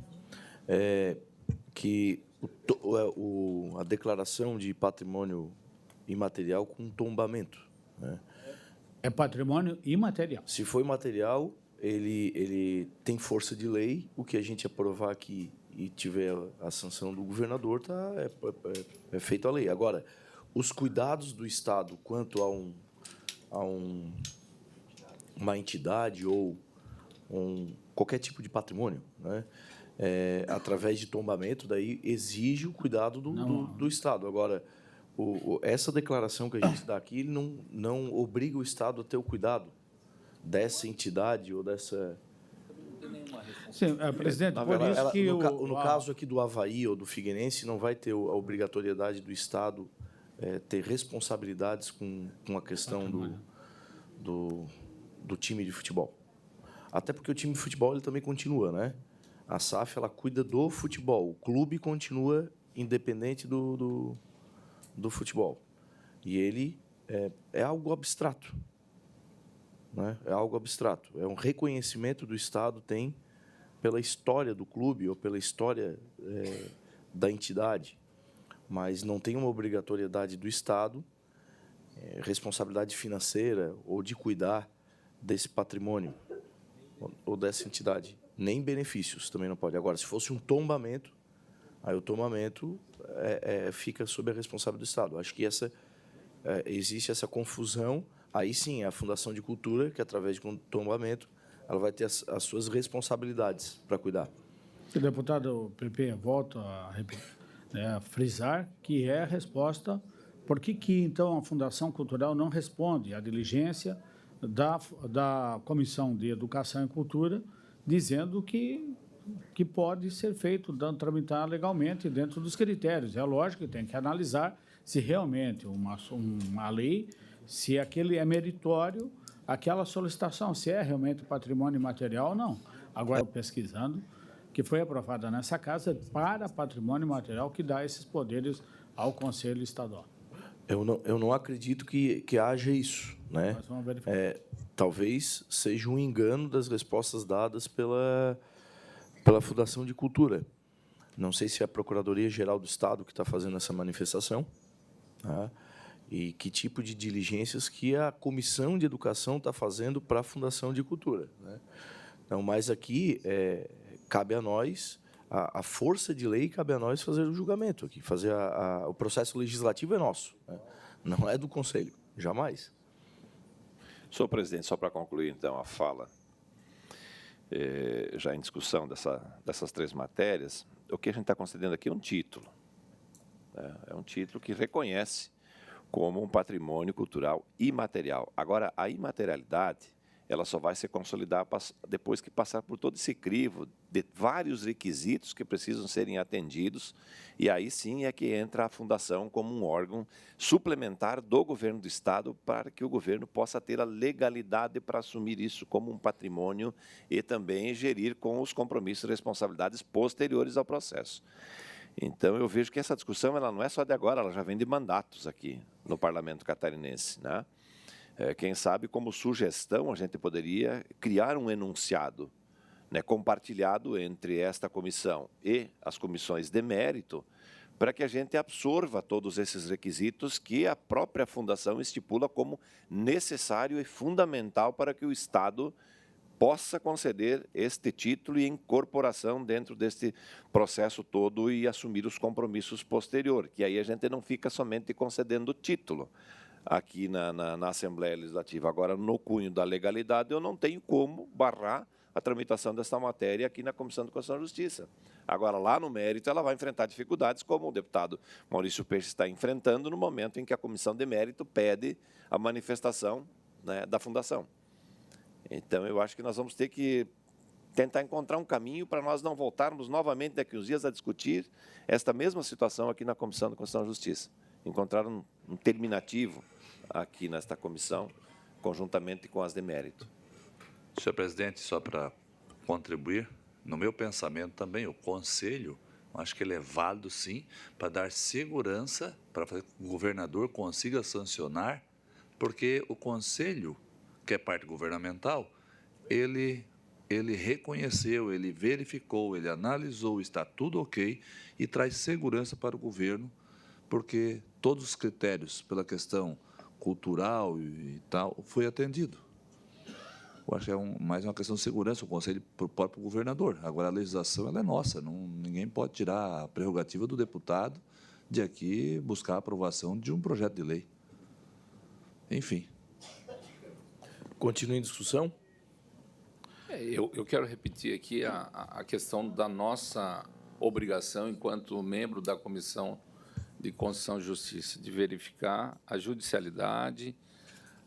Speaker 1: que a declaração de patrimônio imaterial com tombamento. Né?
Speaker 4: É patrimônio imaterial.
Speaker 1: Se for imaterial, ele tem força de lei, o que a gente aprovar aqui e tiver a sanção do governador, é feito a lei. Agora, os cuidados do Estado quanto a uma entidade ou qualquer tipo de patrimônio, né? Através de tombamento, daí exige o cuidado do Estado. Agora, essa declaração que a gente dá aqui não obriga o Estado a ter o cuidado dessa entidade ou dessa...
Speaker 4: Sim, presidente, por isso que...
Speaker 1: No caso aqui do Avaí ou do Figueirense, não vai ter a obrigatoriedade do Estado ter responsabilidades com a questão do time de futebol. Até porque o time de futebol ele também continua, né? A SAF ela cuida do futebol, o clube continua independente do futebol. E ele é algo abstrato. Né? É algo abstrato. É um reconhecimento do Estado tem pela história do clube ou pela história da entidade, mas não tem uma obrigatoriedade do Estado, responsabilidade financeira ou de cuidar desse patrimônio ou dessa entidade. Nem benefícios também não pode. Agora, se fosse um tombamento, aí o tombamento fica sob a responsabilidade do Estado. Acho que existe essa confusão. Aí sim, a Fundação de Cultura, que através de um tombamento, ela vai ter as suas responsabilidades para cuidar.
Speaker 4: O deputado PP, volto a frisar que é a resposta. Por que, então, a Fundação Cultural não responde à diligência da Comissão de Educação e Cultura, dizendo que pode ser feito, tramitar legalmente dentro dos critérios? É lógico que tem que analisar se realmente uma lei, se aquele é meritório, aquela solicitação, se é realmente patrimônio imaterial ou não. Agora, pesquisando, que foi aprovada nessa casa para patrimônio material, que dá esses poderes ao Conselho Estadual.
Speaker 1: Eu não acredito que haja isso, né?
Speaker 4: Nós vamos verificar.
Speaker 1: Talvez seja um engano das respostas dadas pela Fundação de Cultura. Não sei se é a Procuradoria-Geral do Estado que está fazendo essa manifestação, tá? E que tipo de diligências que a Comissão de Educação está fazendo para a Fundação de Cultura, né? Então, mas aqui cabe a nós, a força de lei cabe a nós fazer o julgamento aqui, fazer o processo legislativo é nosso, né? Não é do Conselho, jamais.
Speaker 6: Senhor presidente, só para concluir, então, a fala, já em discussão dessas 3 matérias, o que a gente está concedendo aqui é um título. Né? É um título que reconhece como um patrimônio cultural imaterial. Agora, a imaterialidade, ela só vai se consolidar depois que passar por todo esse crivo de vários requisitos que precisam serem atendidos, e aí sim é que entra a Fundação como um órgão suplementar do governo do Estado para que o governo possa ter a legalidade para assumir isso como um patrimônio e também gerir com os compromissos e responsabilidades posteriores ao processo. Então, eu vejo que essa discussão ela não é só de agora, ela já vem de mandatos aqui no Parlamento catarinense, né? Quem sabe, como sugestão, a gente poderia criar um enunciado, né, compartilhado entre esta comissão e as comissões de mérito, para que a gente absorva todos esses requisitos que a própria Fundação estipula como necessário e fundamental para que o Estado possa conceder este título e incorporação dentro deste processo todo e assumir os compromissos posteriores, que aí a gente não fica somente concedendo título aqui na Assembleia Legislativa. Agora, no cunho da legalidade, eu não tenho como barrar a tramitação desta matéria aqui na Comissão de Constituição e Justiça. Agora, lá no mérito, ela vai enfrentar dificuldades, como o deputado Maurício Peixe está enfrentando no momento em que a Comissão de Mérito pede a manifestação, né, da Fundação. Então, eu acho que nós vamos ter que tentar encontrar um caminho para nós não voltarmos novamente daqui uns dias a discutir esta mesma situação aqui na Comissão de Constituição e Justiça. Encontrar um terminativo aqui nesta comissão, conjuntamente com as de mérito.
Speaker 7: Senhor presidente, só para contribuir, no meu pensamento também, o Conselho, acho que ele é válido, sim, para dar segurança, para fazer que o governador consiga sancionar, porque o Conselho, que é parte governamental, ele reconheceu, ele verificou, ele analisou, está tudo ok e traz segurança para o governo, porque todos os critérios pela questão cultural e tal foi atendido. Eu acho que é mais uma questão de segurança, o Conselho para o próprio governador. Agora, a legislação ela é nossa, ninguém pode tirar a prerrogativa do deputado de aqui buscar a aprovação de um projeto de lei. Enfim.
Speaker 1: Continua em discussão?
Speaker 5: Eu quero repetir aqui a questão da nossa obrigação, enquanto membro da Comissão de Constituição e Justiça, de verificar a judicialidade,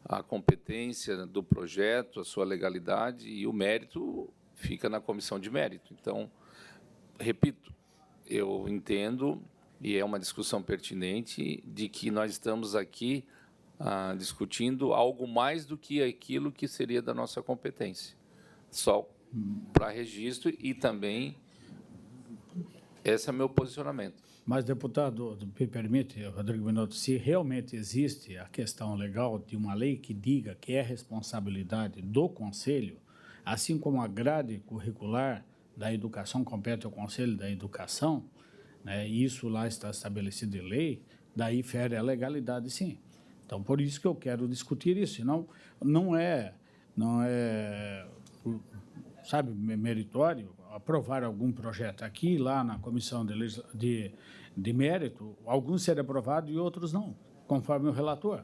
Speaker 5: a competência do projeto, a sua legalidade, e o mérito fica na comissão de mérito. Então, repito, eu entendo, e é uma discussão pertinente, de que nós estamos aqui discutindo algo mais do que aquilo que seria da nossa competência. Só para registro e também esse é meu posicionamento.
Speaker 4: Mas, deputado, me permite, Rodrigo Minotto, se realmente existe a questão legal de uma lei que diga que é responsabilidade do Conselho, assim como a grade curricular da educação compete ao Conselho da Educação, né, isso lá está estabelecido em lei, daí fere a legalidade, sim. Então, por isso que eu quero discutir isso, senão não é sabe, meritório aprovar algum projeto aqui, lá na comissão de mérito, alguns serem aprovados e outros não, conforme o relator.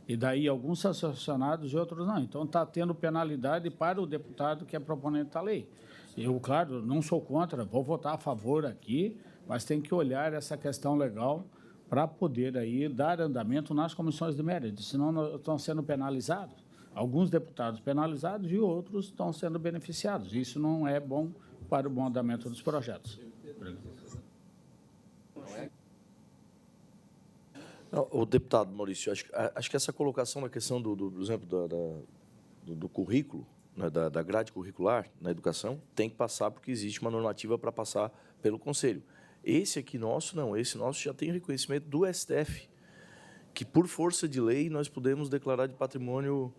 Speaker 4: E daí alguns são sancionados e outros não. Então, está tendo penalidade para o deputado que é proponente da lei. Eu, claro, não sou contra, vou votar a favor aqui, mas tem que olhar essa questão legal para poder aí dar andamento nas comissões de mérito, senão estão sendo penalizados. Alguns deputados penalizados e outros estão sendo beneficiados. Isso não é bom para o bom andamento dos projetos.
Speaker 1: Não, o deputado Maurício, acho que essa colocação na questão do exemplo do currículo, né, da grade curricular na educação, tem que passar porque existe uma normativa para passar pelo Conselho. Esse aqui nosso, não. Esse nosso já tem reconhecimento do STF, que, por força de lei, nós podemos declarar de patrimônio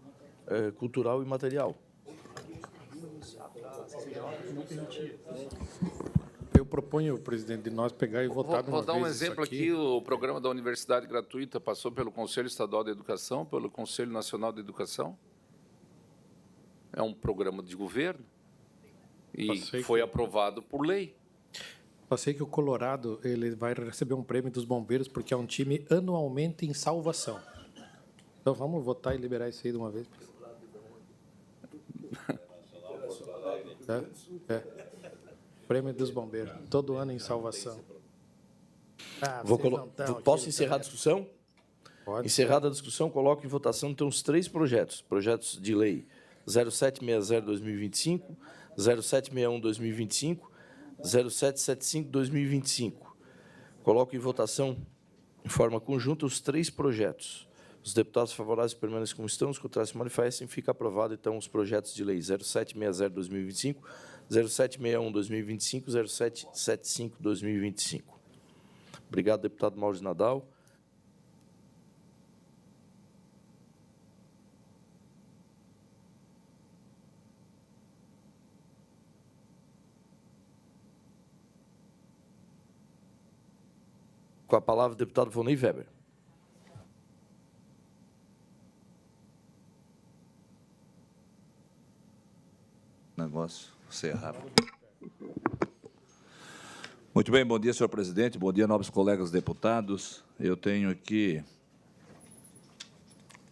Speaker 1: cultural e material.
Speaker 2: Eu proponho, presidente, de nós pegar e votar de uma
Speaker 5: Vou dar um
Speaker 2: vez isso
Speaker 5: exemplo aqui. O programa da Universidade Gratuita passou pelo Conselho Estadual de Educação, pelo Conselho Nacional de Educação. É um programa de governo e foi aprovado por lei.
Speaker 2: Eu sei que o Colorado ele vai receber um prêmio dos bombeiros porque é um time anualmente em salvação. Então vamos votar e liberar isso aí de uma vez. Prêmio dos bombeiros, todo ano em salvação.
Speaker 1: Posso encerrar a discussão?
Speaker 2: Pode.
Speaker 1: Encerrada a discussão, coloco em votação então os 3 projetos de lei 0760-2025, 0761-2025, 0775-2025. Coloco em votação em forma conjunta os 3 projetos. Os deputados favoráveis permanecem como estão, os contrários se manifestem. Fica aprovado, então, os projetos de lei 0760-2025, 0761-2025, 0775-2025. Obrigado, deputado Mauro de Nadal. Com a palavra, o deputado Volney Weber.
Speaker 7: Negócio ser rápido. Muito bem, bom dia, senhor presidente, bom dia, nobres colegas deputados. Eu tenho aqui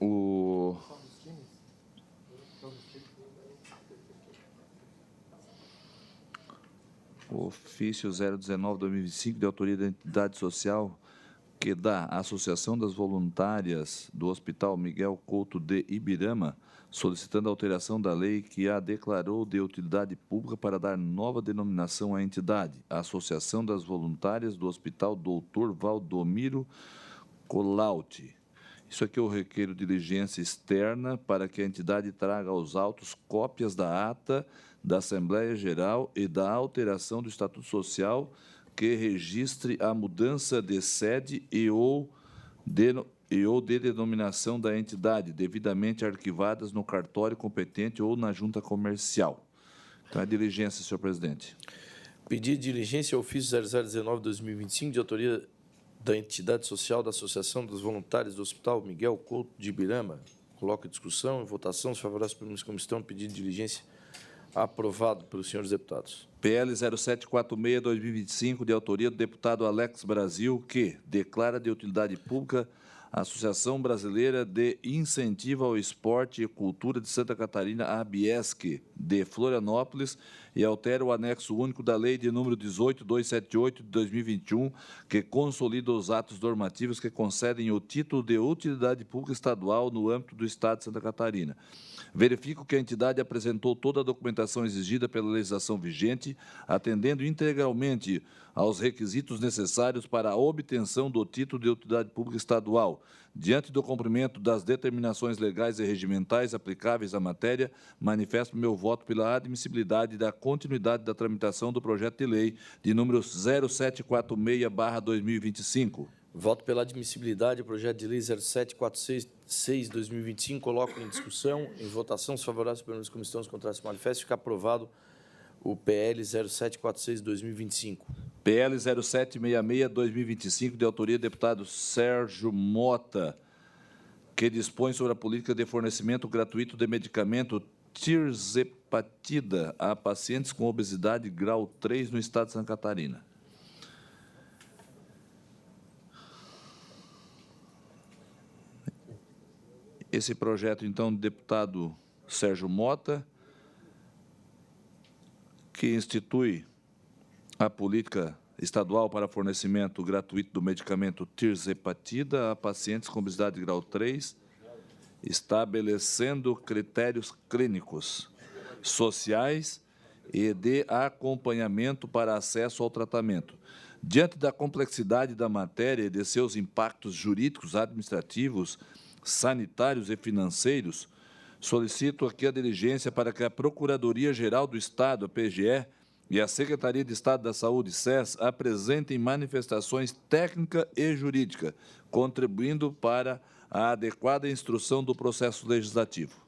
Speaker 7: o ofício 019/2025, de autoria da entidade social, que dá à Associação das Voluntárias do Hospital Miguel Couto de Ibirama, solicitando a alteração da lei que a declarou de utilidade pública para dar nova denominação à entidade, a Associação das Voluntárias do Hospital Dr. Valdomiro Colauti. Isso aqui eu requeiro diligência externa para que a entidade traga aos autos cópias da ata da Assembleia Geral e da alteração do Estatuto Social que registre a mudança de sede ou de denominação da entidade, devidamente arquivadas no cartório competente ou na junta comercial. Então, é diligência, senhor presidente.
Speaker 1: Pedido de diligência ao ofício 0019/2025, de autoria da entidade social da Associação dos Voluntários do Hospital Miguel Couto de Ibirama. Coloco em discussão, em votação, os favoráveis permanecem como estão. Pedido de diligência aprovado pelos senhores deputados.
Speaker 7: PL 0746/2025, de autoria do deputado Alex Brasil, que declara de utilidade pública a Associação Brasileira de Incentivo ao Esporte e Cultura de Santa Catarina, a ABIESC, de Florianópolis, e altera o anexo único da Lei de número 18.278, de 2021, que consolida os atos normativos que concedem o título de utilidade pública estadual no âmbito do Estado de Santa Catarina. Verifico que a entidade apresentou toda a documentação exigida pela legislação vigente, atendendo integralmente aos requisitos necessários para a obtenção do título de utilidade pública estadual. Diante do cumprimento das determinações legais e regimentais aplicáveis à matéria, manifesto meu voto pela admissibilidade da continuidade da tramitação do projeto de lei de número 0746/2025.
Speaker 1: Voto pela admissibilidade do projeto de lei 0746/2025. Coloco em discussão, em votação, os favoráveis permanecem como estão, os contrários se manifestem. Fica aprovado o PL 0746/2025.
Speaker 7: PL 0766/2025, de autoria do deputado Sérgio Mota, que dispõe sobre a política de fornecimento gratuito de medicamento tirzepatida a pacientes com obesidade grau 3 no estado de Santa Catarina. Esse projeto, então, do deputado Sérgio Mota, que institui a política estadual para fornecimento gratuito do medicamento tirzepatida a pacientes com obesidade grau 3, estabelecendo critérios clínicos, sociais e de acompanhamento para acesso ao tratamento. Diante da complexidade da matéria e de seus impactos jurídicos, administrativos, sanitários e financeiros, solicito aqui a diligência para que a Procuradoria-Geral do Estado, a PGE, e a Secretaria de Estado da Saúde, SES, apresentem manifestações técnica e jurídica, contribuindo para a adequada instrução do processo legislativo.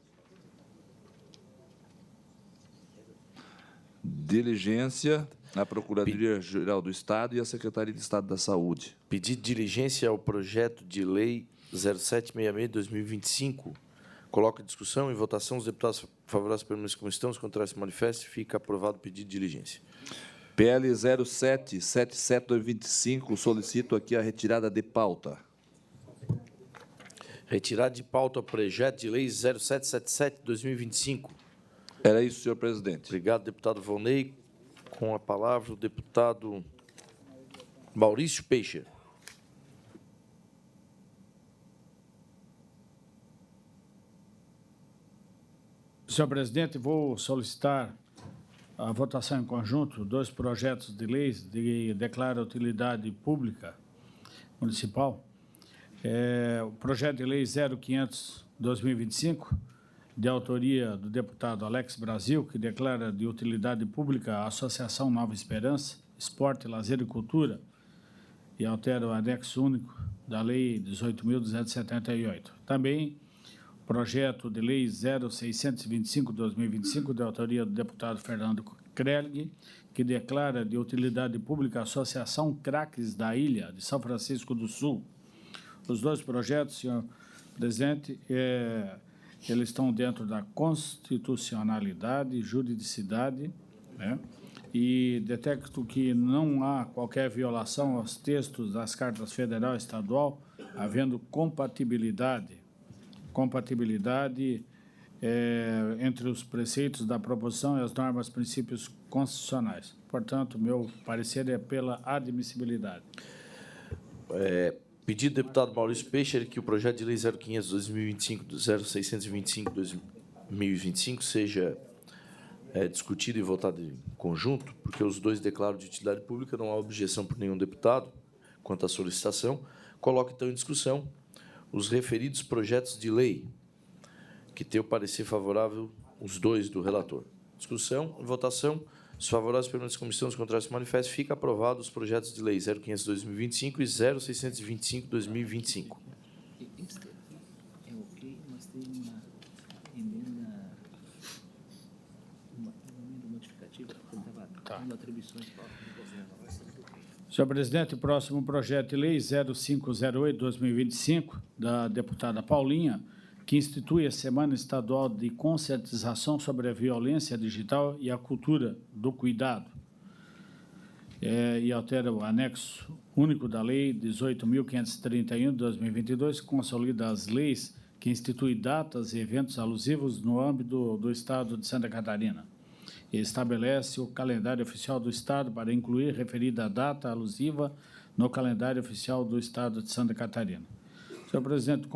Speaker 7: Diligência à Procuradoria-Geral do Estado e à Secretaria de Estado da Saúde.
Speaker 1: Pedido de diligência ao projeto de lei 0766/2025. Coloco em discussão e votação. Os deputados favoráveis permanecem como estão. Os contrários se manifestem. Fica aprovado o pedido de diligência.
Speaker 7: PL 0777/2025, solicito aqui a retirada de pauta.
Speaker 1: Retirado de pauta o projeto de lei 0777/2025.
Speaker 7: Era isso, senhor presidente.
Speaker 1: Obrigado, deputado Volney. Com a palavra, o deputado Maurício Peixe.
Speaker 4: Senhor presidente, vou solicitar a votação em conjunto dois projetos de leis que declaram utilidade pública municipal. O projeto de lei 0500/2025, de autoria do deputado Alex Brasil, que declara de utilidade pública a Associação Nova Esperança, Esporte, Lazer e Cultura, e altera o anexo único da Lei 18.278. Também projeto de lei 0625/2025, de autoria do deputado Fernando Krelg, que declara de utilidade pública a Associação Craques da Ilha de São Francisco do Sul. Os dois projetos, senhor presidente, eles estão dentro da constitucionalidade e juridicidade, né? E detecto que não há qualquer violação aos textos das cartas federal e estadual, havendo compatibilidade entre os preceitos da proposição e as normas e princípios constitucionais. Portanto, meu parecer é pela admissibilidade.
Speaker 1: Pedido do deputado Maurício Peixe que o projeto de lei 0500/2025, 0625/2025 seja discutido e votado em conjunto, porque os dois declaram de utilidade pública, não há objeção por nenhum deputado quanto à solicitação. Coloco, então, em discussão os referidos projetos de lei, que tem o parecer favorável, os dois do relator. Discussão e votação. Os favoráveis permanecem como estão, os contrários se manifestam. Fica aprovado os projetos de lei 0500/2025 e 0625/2025.
Speaker 8: É ok, mas tem uma emenda modificativa que estava dando atribuições para o governo.
Speaker 4: Senhor presidente, o próximo projeto de lei 0508/2025, da deputada Paulinha, que institui a Semana Estadual de Conscientização sobre a Violência Digital e a Cultura do Cuidado, e altera o anexo único da Lei 18.531/2022, que consolida as leis que instituem datas e eventos alusivos no âmbito do Estado de Santa Catarina, e estabelece o calendário oficial do Estado para incluir referida data alusiva no calendário oficial do Estado de Santa Catarina. Senhor presidente,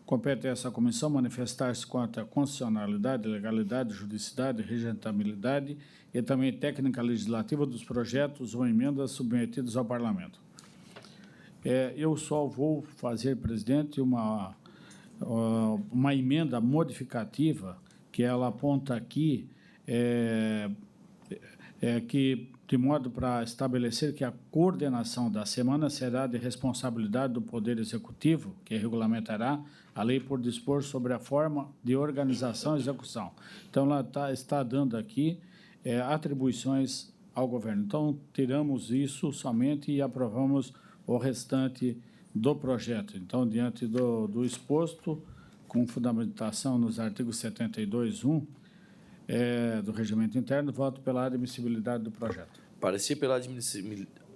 Speaker 4: compete a essa comissão manifestar-se quanto à constitucionalidade, legalidade, juridicidade, regentabilidade e também técnica legislativa dos projetos ou emendas submetidos ao Parlamento. Eu só vou fazer, presidente, uma emenda modificativa que ela aponta aqui, que de modo para estabelecer que a coordenação da semana será de responsabilidade do Poder Executivo, que regulamentará a lei por dispor sobre a forma de organização e execução. Então, ela está dando aqui atribuições ao governo. Então, tiramos isso somente e aprovamos o restante do projeto. Então, diante do exposto, com fundamentação nos artigos 72.1, do Regimento Interno, voto pela admissibilidade do projeto.
Speaker 1: Parecer pela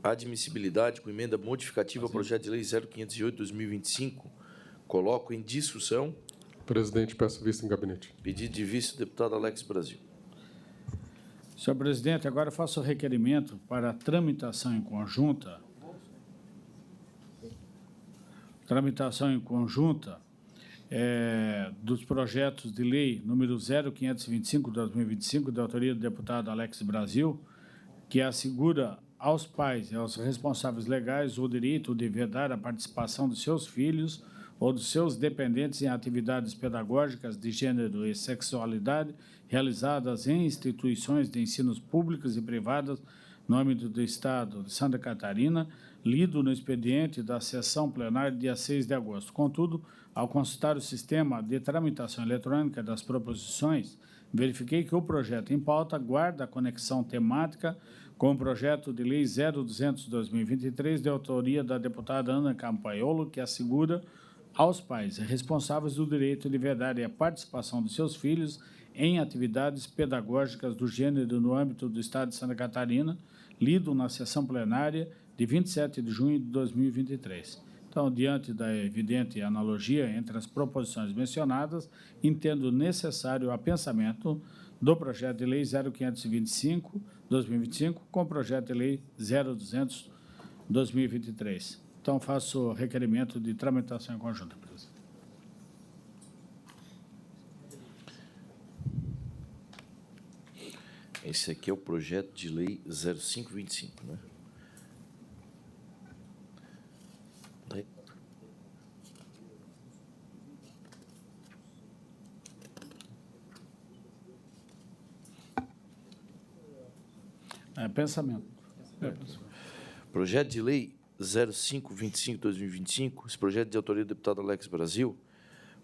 Speaker 1: admissibilidade com emenda modificativa ao projeto de lei 0508/2025. Coloco em discussão.
Speaker 3: Presidente, peço vista em gabinete.
Speaker 1: Pedido de vice do deputado Alex Brasil.
Speaker 4: Senhor presidente, agora faço o requerimento para a tramitação em conjunta. Dos projetos de lei número 0525/2025, de autoria do deputado Alex Brasil, que assegura aos pais e aos responsáveis legais o direito de vedar a participação de seus filhos ou dos seus dependentes em atividades pedagógicas de gênero e sexualidade realizadas em instituições de ensino públicas e privadas no âmbito do Estado de Santa Catarina, lido no expediente da sessão plenária dia 6 de agosto. Contudo, ao consultar o sistema de tramitação eletrônica das proposições, verifiquei que o projeto em pauta guarda conexão temática com o projeto de lei 0200/2023, de autoria da deputada Ana Campaiolo, que assegura aos pais responsáveis do direito de liberdade e a participação de seus filhos em atividades pedagógicas do gênero no âmbito do Estado de Santa Catarina, lido na sessão plenária de 27 de junho de 2023. Então, diante da evidente analogia entre as proposições mencionadas, entendo necessário o apensamento do projeto de lei 0525/2025 com o projeto de lei 0200/2023. Então, faço requerimento de tramitação em conjunto, presidente.
Speaker 1: Esse aqui é o projeto de lei 0525, né?
Speaker 4: Pensamento.
Speaker 1: Projeto de lei 0525/2025, esse projeto de autoria do deputado Alex Brasil,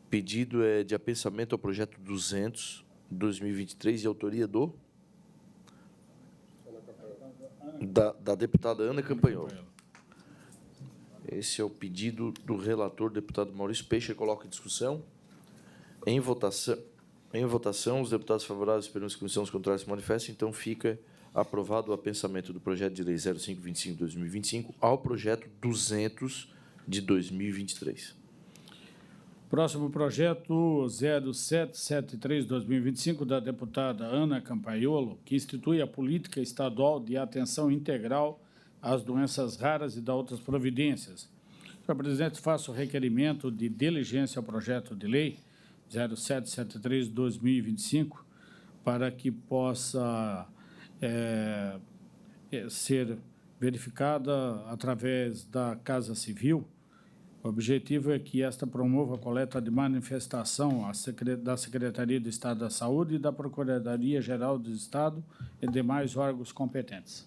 Speaker 1: pedido é de apensamento ao projeto 200/2023, de autoria da deputada Ana Campaiolo. Esse é o pedido do relator, deputado Maurício Peixe. Coloca em discussão. Em votação, os deputados favoráveis perguntam se a comissão, os contrários se manifestam. Então, fica aprovado o apensamento do projeto de lei 0525/2025 ao projeto 200 de 2023.
Speaker 4: Próximo projeto 0773/2025, da deputada Ana Campaiolo, que institui a política estadual de atenção integral às doenças raras e dá outras providências. Senhor presidente, faço requerimento de diligência ao projeto de lei 0773/2025 para que possa ser verificada através da Casa Civil. O objetivo é que esta promova a coleta de manifestação da Secretaria de Estado da Saúde e da Procuradoria-Geral do Estado e demais órgãos competentes.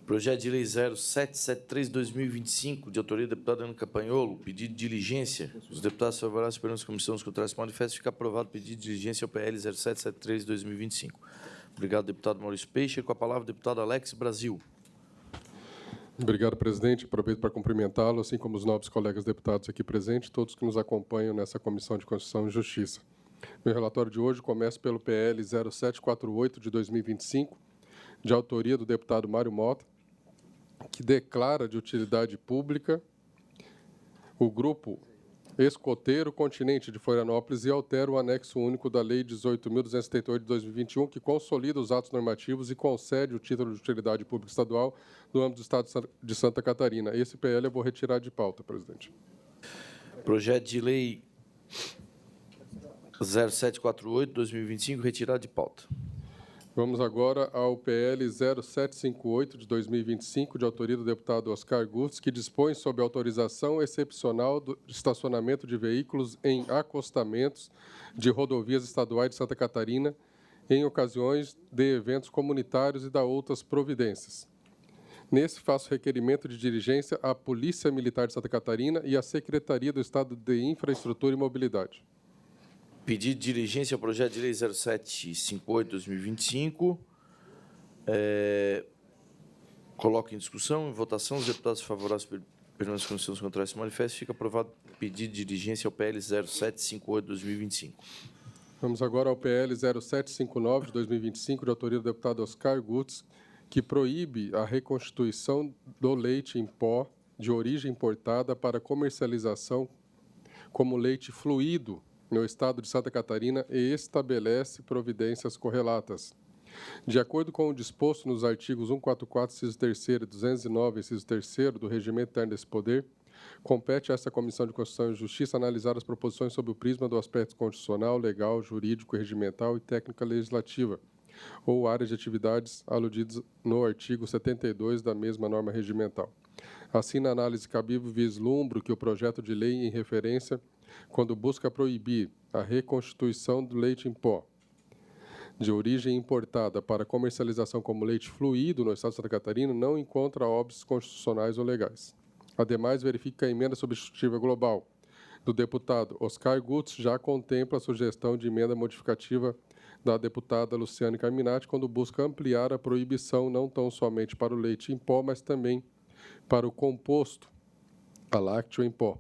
Speaker 1: Projeto de lei 0773/2025, de autoria do deputado Ana Campaiolo, pedido de diligência. Os deputados favoráveis perante a comissão, os contrários se manifestam. Fica aprovado o pedido de diligência ao PL 0773/2025. Obrigado, deputado Maurício Peixe. Com a palavra, o deputado Alex Brasil.
Speaker 3: Obrigado, presidente. Aproveito para cumprimentá-lo, assim como os nobres colegas deputados aqui presentes, todos que nos acompanham nessa Comissão de Constituição e Justiça. Meu relatório de hoje começa pelo PL 0748 de 2025, de autoria do deputado Mário Mota, que declara de utilidade pública o grupo escoteiro Continente de Florianópolis e altera o anexo único da Lei 18.278 de 2021, que consolida os atos normativos e concede o título de utilidade pública estadual no âmbito do Estado de Santa Catarina. Esse PL eu vou retirar de pauta, presidente.
Speaker 1: Projeto de lei 0748/2025, retirado de pauta.
Speaker 3: Vamos agora ao PL 0758 de 2025, de autoria do deputado Oscar Gutz, que dispõe sobre autorização excepcional do estacionamento de veículos em acostamentos de rodovias estaduais de Santa Catarina em ocasiões de eventos comunitários e da outras providências. Nesse, faço requerimento de diligência à Polícia Militar de Santa Catarina e à Secretaria do Estado de Infraestrutura e Mobilidade.
Speaker 1: Pedido de diligência ao projeto de lei 0758/2025. Coloco em discussão, em votação. Os deputados favoráveis perante as comissões contrárias se manifestam. Fica aprovado o pedido de diligência ao PL 0758/2025.
Speaker 3: Vamos agora ao PL 0759 de 2025, de autoria do deputado Oscar Gutz, que proíbe a reconstituição do leite em pó de origem importada para comercialização como leite fluido no Estado de Santa Catarina e estabelece providências correlatas. De acordo com o disposto nos artigos 144, inciso 3º e 209, inciso 3º do Regimento Interno desse Poder, compete a esta Comissão de Constituição e Justiça analisar as proposições sob o prisma do aspecto constitucional, legal, jurídico, regimental e técnica legislativa, ou áreas de atividades aludidas no artigo 72 da mesma norma regimental. Assim, na análise cabível, vislumbro que o projeto de lei em referência, quando busca proibir a reconstituição do leite em pó de origem importada para comercialização como leite fluido no Estado de Santa Catarina, não encontra óbices constitucionais ou legais. Ademais, verifica que a emenda substitutiva global do deputado Oscar Gutz já contempla a sugestão de emenda modificativa da deputada Luciane Carminati, quando busca ampliar a proibição não tão somente para o leite em pó, mas também para o composto a lácteo em pó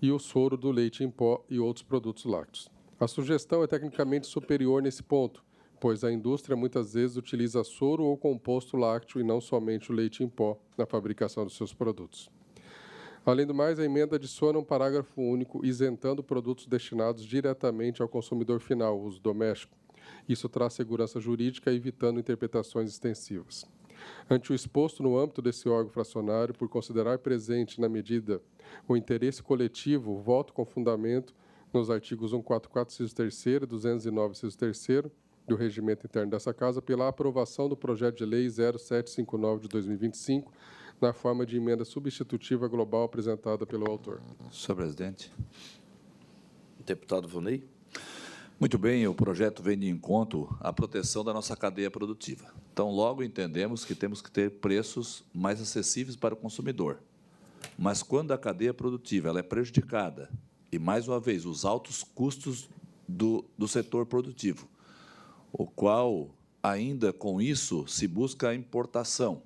Speaker 3: e o soro do leite em pó e outros produtos lácteos. A sugestão é tecnicamente superior nesse ponto, pois a indústria muitas vezes utiliza soro ou composto lácteo e não somente o leite em pó na fabricação dos seus produtos. Além do mais, a emenda adiciona um parágrafo único isentando produtos destinados diretamente ao consumidor final, uso doméstico. Isso traz segurança jurídica, evitando interpretações extensivas. Ante o exposto no âmbito desse órgão fracionário, por considerar presente na medida o interesse coletivo, voto com fundamento nos artigos 144, inciso 3º, 209, inciso 3º, do Regimento Interno dessa Casa, pela aprovação do projeto de lei 0759 de 2025, na forma de emenda substitutiva global apresentada pelo autor.
Speaker 7: Senhor presidente.
Speaker 1: Deputado Vonei.
Speaker 7: Muito bem, o projeto vem de encontro à proteção da nossa cadeia produtiva. Então, logo entendemos que temos que ter preços mais acessíveis para o consumidor. Mas quando a cadeia produtiva ela é prejudicada, e, mais uma vez, os altos custos do setor produtivo, o qual, ainda com isso, se busca a importação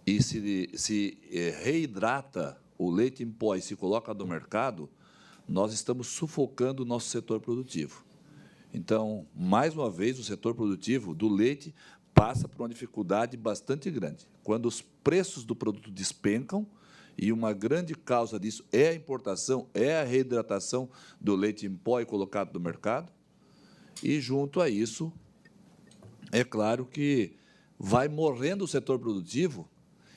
Speaker 7: e se reidrata o leite em pó e se coloca no mercado, nós estamos sufocando o nosso setor produtivo. Então, mais uma vez, o setor produtivo do leite passa por uma dificuldade bastante grande. Quando os preços do produto despencam, e uma grande causa disso é a importação, é a reidratação do leite em pó e colocado no mercado, e, junto a isso, é claro que vai morrendo o setor produtivo,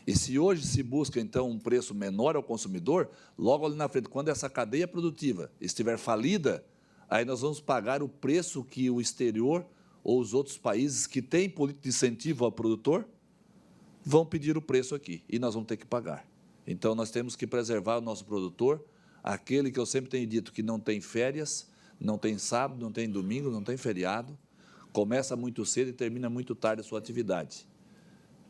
Speaker 7: e se hoje se busca, então, um preço menor ao consumidor, logo ali na frente, quando essa cadeia produtiva estiver falida, aí nós vamos pagar o preço que o exterior ou os outros países que têm política de incentivo ao produtor vão pedir o preço aqui, e nós vamos ter que pagar. Então, nós temos que preservar o nosso produtor, aquele que eu sempre tenho dito que não tem férias, não tem sábado, não tem domingo, não tem feriado, começa muito cedo e termina muito tarde a sua atividade.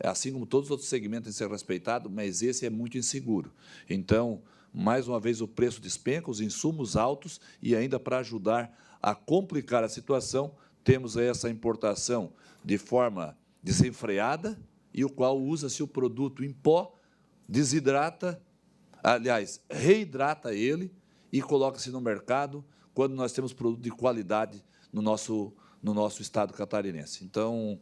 Speaker 7: Assim como todos os outros segmentos têm que ser respeitados, mas esse é muito inseguro. Então, mais uma vez, o preço despenca, os insumos altos, e ainda para ajudar a complicar a situação, temos aí essa importação de forma desenfreada, e o qual usa-se o produto em pó, desidrata, aliás, reidrata ele e coloca-se no mercado quando nós temos produto de qualidade no nosso estado catarinense. Então,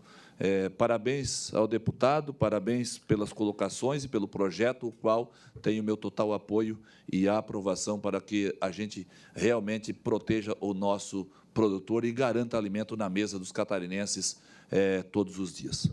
Speaker 7: parabéns ao deputado, parabéns pelas colocações e pelo projeto, o qual tem o meu total apoio e a aprovação para que a gente realmente proteja o nosso produtor e garanta alimento na mesa dos catarinenses todos os dias.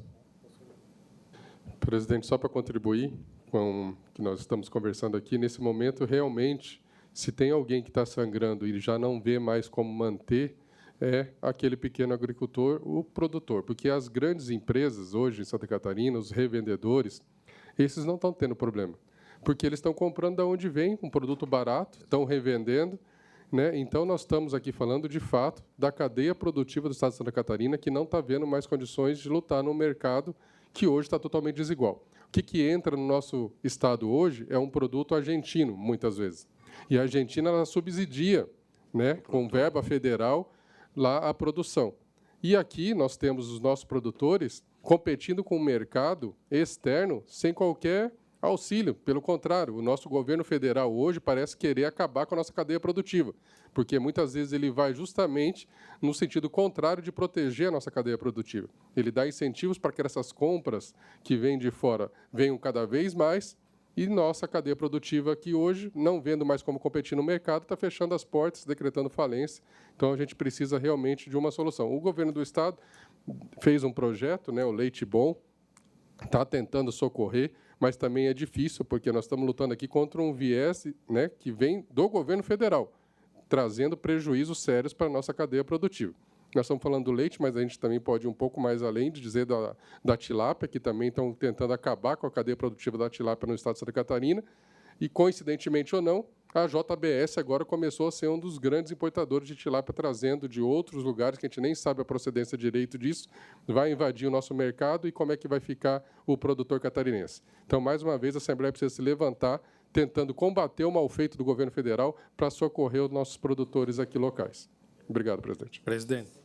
Speaker 3: Presidente, só para contribuir com o que nós estamos conversando aqui, nesse momento, realmente, se tem alguém que está sangrando e já não vê mais como manter, é aquele pequeno agricultor, o produtor. Porque as grandes empresas, hoje, em Santa Catarina, os revendedores, esses não estão tendo problema. Porque eles estão comprando de onde vem, um produto barato, estão revendendo. Né? Então, nós estamos aqui falando, de fato, da cadeia produtiva do Estado de Santa Catarina, que não está vendo mais condições de lutar no mercado que hoje está totalmente desigual. O que entra no nosso Estado hoje é um produto argentino, muitas vezes. E a Argentina ela subsidia, né, com verba federal, lá a produção. E aqui nós temos os nossos produtores competindo com o mercado externo sem qualquer auxílio. Pelo contrário, o nosso governo federal hoje parece querer acabar com a nossa cadeia produtiva, porque muitas vezes ele vai justamente no sentido contrário de proteger a nossa cadeia produtiva. Ele dá incentivos para que essas compras que vêm de fora venham cada vez mais, e nossa cadeia produtiva, que hoje, não vendo mais como competir no mercado, está fechando as portas, decretando falência. Então, a gente precisa realmente de uma solução. O governo do Estado fez um projeto, né, o Leite Bom, está tentando socorrer, mas também é difícil, porque nós estamos lutando aqui contra um viés, né, que vem do governo federal, trazendo prejuízos sérios para a nossa cadeia produtiva. Nós estamos falando do leite, mas a gente também pode ir um pouco mais além de dizer da tilápia, que também estão tentando acabar com a cadeia produtiva da tilápia no estado de Santa Catarina. E, coincidentemente ou não, a JBS agora começou a ser um dos grandes importadores de tilápia, trazendo de outros lugares, que a gente nem sabe a procedência direito disso, vai invadir o nosso mercado e como é que vai ficar o produtor catarinense. Então, mais uma vez, a Assembleia precisa se levantar, tentando combater o mal feito do governo federal para socorrer os nossos produtores aqui locais. Obrigado, presidente.
Speaker 2: Presidente.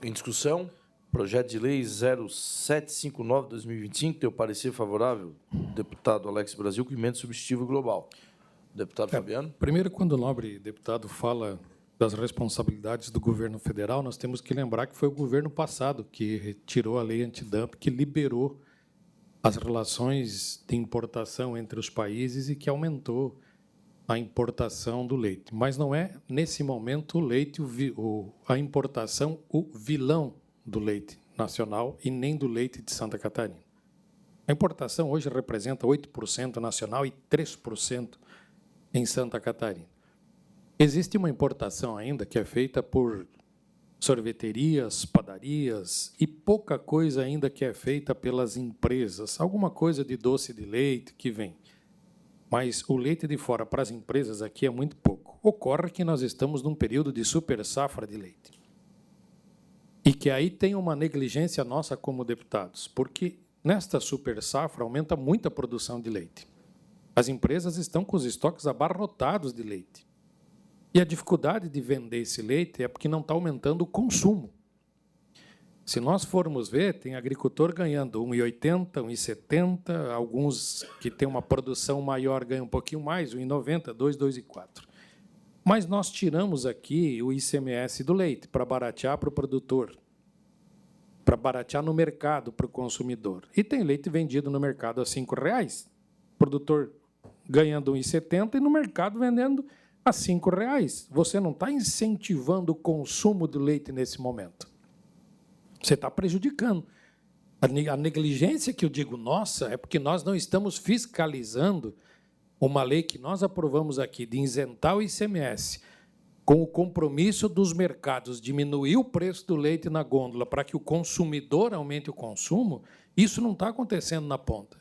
Speaker 1: Em discussão, projeto de lei 0759/2025, tem o parecer favorável, deputado Alex Brasil, com emenda substitutiva global. Deputado Fabiano.
Speaker 2: Primeiro, quando o nobre deputado fala das responsabilidades do governo federal, nós temos que lembrar que foi o governo passado que retirou a lei antidumping, que liberou as relações de importação entre os países e que aumentou a importação do leite. Mas não é, nesse momento, o leite, a importação, o vilão do leite nacional e nem do leite de Santa Catarina. A importação hoje representa 8% nacional e 3% em Santa Catarina. Existe uma importação ainda que é feita por sorveterias, padarias e pouca coisa ainda que é feita pelas empresas. Alguma coisa de doce de leite que vem. Mas o leite de fora para as empresas aqui é muito pouco. Ocorre que nós estamos num período de super safra de leite. E que aí tem uma negligência nossa como deputados, porque nesta super safra aumenta muito a produção de leite. As empresas estão com os estoques abarrotados de leite. E a dificuldade de vender esse leite é porque não está aumentando o consumo. Se nós formos ver, tem agricultor ganhando R$ 1,80, R$ 1,70, alguns que têm uma produção maior ganham um pouquinho mais, R$ 1,90, R$ 2, R$ 2,04. Mas nós tiramos aqui o ICMS do leite para baratear para o produtor, para baratear no mercado para o consumidor. E tem leite vendido no mercado a R$ 5,00, produtor ganhando R$ 1,70 e no mercado vendendo a R$ 5,00. Você não está incentivando o consumo do leite nesse momento. Você está prejudicando. A negligência que eu digo nossa é porque nós não estamos fiscalizando uma lei que nós aprovamos aqui de isentar o ICMS com o compromisso dos mercados diminuir o preço do leite na gôndola para que o consumidor aumente o consumo. Isso não está acontecendo na ponta.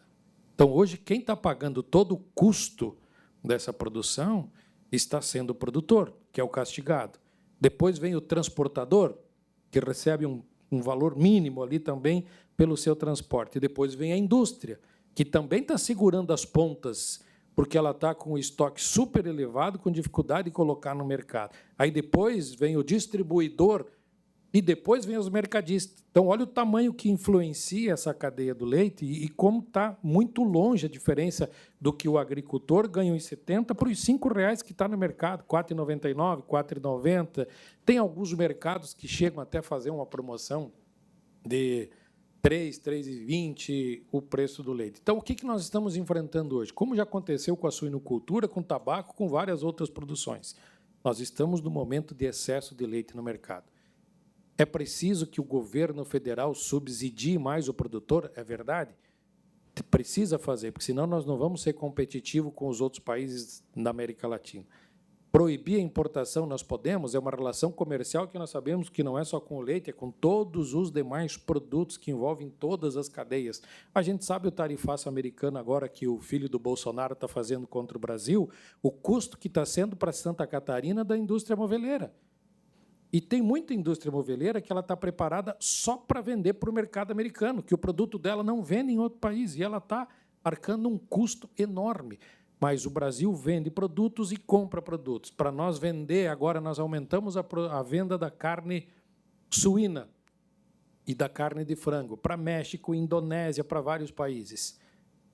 Speaker 2: Então, hoje, quem está pagando todo o custo dessa produção está sendo o produtor, que é o castigado. Depois vem o transportador, que recebe um valor mínimo ali também pelo seu transporte. E depois vem a indústria, que também está segurando as pontas, porque ela está com o estoque super elevado, com dificuldade de colocar no mercado. Aí depois vem o distribuidor e depois vem os mercadistas. Então, olha o tamanho que influencia essa cadeia do leite e como está muito longe a diferença do que o agricultor ganha em 70 para os R$ 5,00 que está no mercado, R$ 4,99, R$ 4,90. Tem alguns mercados que chegam até a fazer uma promoção de R$ 3,20 o preço do leite. Então, o que nós estamos enfrentando hoje? Como já aconteceu com a suinocultura, com o tabaco, com várias outras produções. Nós estamos no momento de excesso de leite no mercado. É preciso que o governo federal subsidie mais o produtor? É verdade? Precisa fazer, porque senão nós não vamos ser competitivos com os outros países da América Latina. Proibir a importação nós podemos, é uma relação comercial que nós sabemos que não é só com o leite, é com todos os demais produtos que envolvem todas as cadeias. A gente sabe o tarifaço americano agora que o filho do Bolsonaro está fazendo contra o Brasil, o custo que está sendo para Santa Catarina da indústria moveleira. E tem muita indústria moveleira que ela está preparada só para vender para o mercado americano, que o produto dela não vende em outro país, e ela está arcando um custo enorme. Mas o Brasil vende produtos e compra produtos. Para nós vender, agora nós aumentamos a venda da carne suína e da carne de frango para México, Indonésia, para vários países.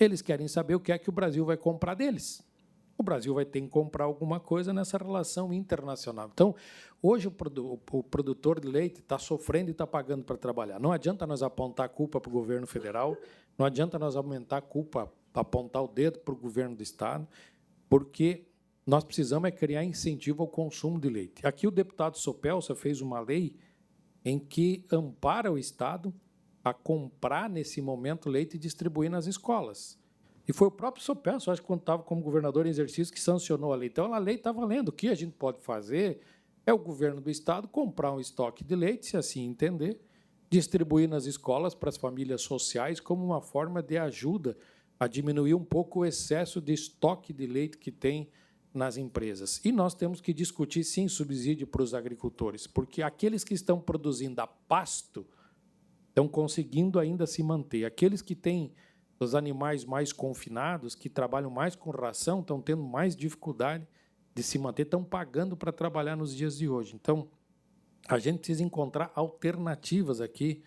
Speaker 2: Eles querem saber o que é que o Brasil vai comprar deles. O Brasil vai ter que comprar alguma coisa nessa relação internacional. Então, hoje o produtor de leite está sofrendo e está pagando para trabalhar. Não adianta nós apontar a culpa para o governo federal, não adianta nós aumentar a culpa, apontar o dedo para o governo do Estado, porque nós precisamos criar incentivo ao consumo de leite. Aqui o deputado Sopelsa fez uma lei em que ampara o Estado a comprar, nesse momento, leite e distribuir nas escolas. E foi o próprio Sopelsa, acho que quando estava como governador em exercício, que sancionou a lei. Então, a lei está valendo. O que a gente pode fazer é o governo do Estado comprar um estoque de leite, se assim entender, distribuir nas escolas para as famílias sociais como uma forma de ajuda a diminuir um pouco o excesso de estoque de leite que tem nas empresas. E nós temos que discutir, sim, subsídio para os agricultores, porque aqueles que estão produzindo a pasto estão conseguindo ainda se manter. Aqueles que têm os animais mais confinados, que trabalham mais com ração, estão tendo mais dificuldade de se manter, estão pagando para trabalhar nos dias de hoje. Então, a gente precisa encontrar alternativas aqui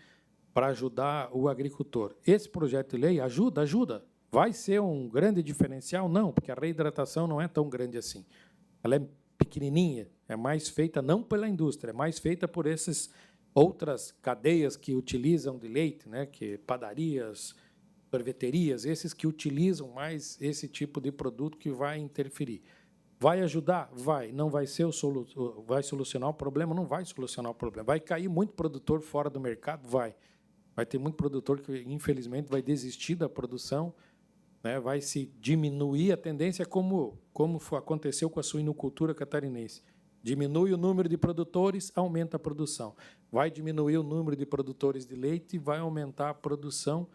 Speaker 2: para ajudar o agricultor. Esse projeto de lei ajuda. Vai ser um grande diferencial? Não, porque a reidratação não é tão grande assim. Ela é pequenininha, é mais feita não pela indústria, é mais feita por essas outras cadeias que utilizam de leite, né, que padarias, sorveterias, esses que utilizam mais esse tipo de produto que vai interferir. Vai ajudar? Vai. Não vai ser vai solucionar o problema? Não vai solucionar o problema. Vai cair muito produtor fora do mercado? Vai. Vai ter muito produtor que, infelizmente, vai desistir da produção, né? Vai se diminuir a tendência, como aconteceu com a suinocultura catarinense. Diminui o número de produtores, aumenta a produção. Vai diminuir o número de produtores de leite e vai aumentar a produção.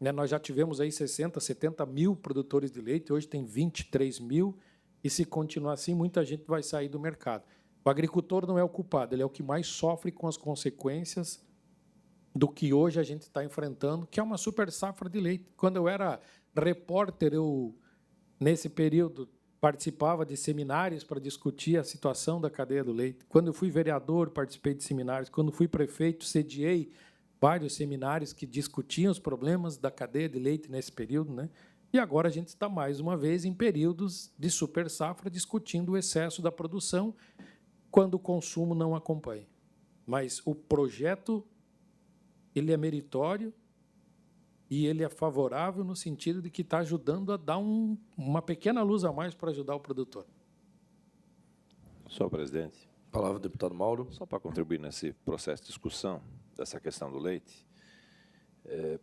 Speaker 2: Nós já tivemos aí 60, 70 mil produtores de leite, hoje tem 23 mil, e se continuar assim, muita gente vai sair do mercado. O agricultor não é o culpado, ele é o que mais sofre com as consequências do que hoje a gente está enfrentando, que é uma super safra de leite. Quando eu era repórter, nesse período, participava de seminários para discutir a situação da cadeia do leite. Quando eu fui vereador, participei de seminários. Quando fui prefeito, sediei vários seminários que discutiam os problemas da cadeia de leite nesse período, né? E agora a gente está, mais uma vez, em períodos de super safra, discutindo o excesso da produção, quando o consumo não acompanha. Mas o projeto, ele é meritório e ele é favorável no sentido de que está ajudando a dar uma pequena luz a mais para ajudar o produtor.
Speaker 6: Senhor presidente.
Speaker 1: Palavra, deputado Mauro.
Speaker 6: Só para contribuir nesse processo de discussão dessa questão do leite.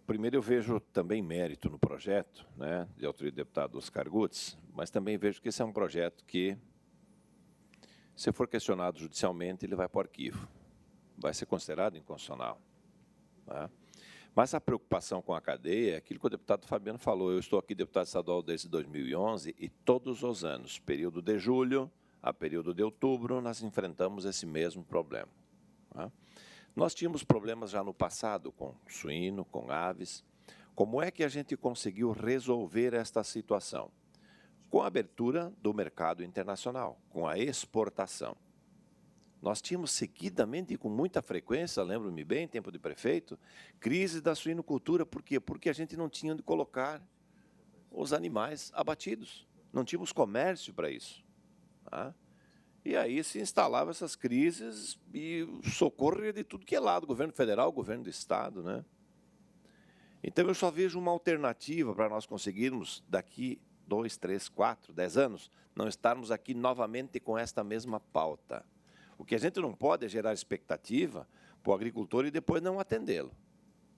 Speaker 6: Primeiro, eu vejo também mérito no projeto, né, de autoria do deputado Oscar Gutz, mas também vejo que esse é um projeto que, se for questionado judicialmente, ele vai para o arquivo. Vai ser considerado inconstitucional. Né? Mas a preocupação com a cadeia é aquilo que o deputado Fabiano falou. Eu estou aqui deputado estadual desde 2011 e todos os anos, período de julho a período de outubro, nós enfrentamos esse mesmo problema. Né? Nós tínhamos problemas já no passado com suíno, com aves. Como é que a gente conseguiu resolver esta situação? Com a abertura do mercado internacional, com a exportação. Nós tínhamos seguidamente e com muita frequência, lembro-me bem, tempo de prefeito, crise da suinocultura. Por quê? Porque a gente não tinha onde colocar os animais abatidos. Não tínhamos comércio para isso. Tá? E aí se instalavam essas crises e o socorro ia de tudo que é lado, governo federal, governo do Estado. Né? Então, eu só vejo uma alternativa para nós conseguirmos, daqui 2, 3, 4, 10 anos, não estarmos aqui novamente com esta mesma pauta. O que a gente não pode é gerar expectativa para o agricultor e depois não atendê-lo.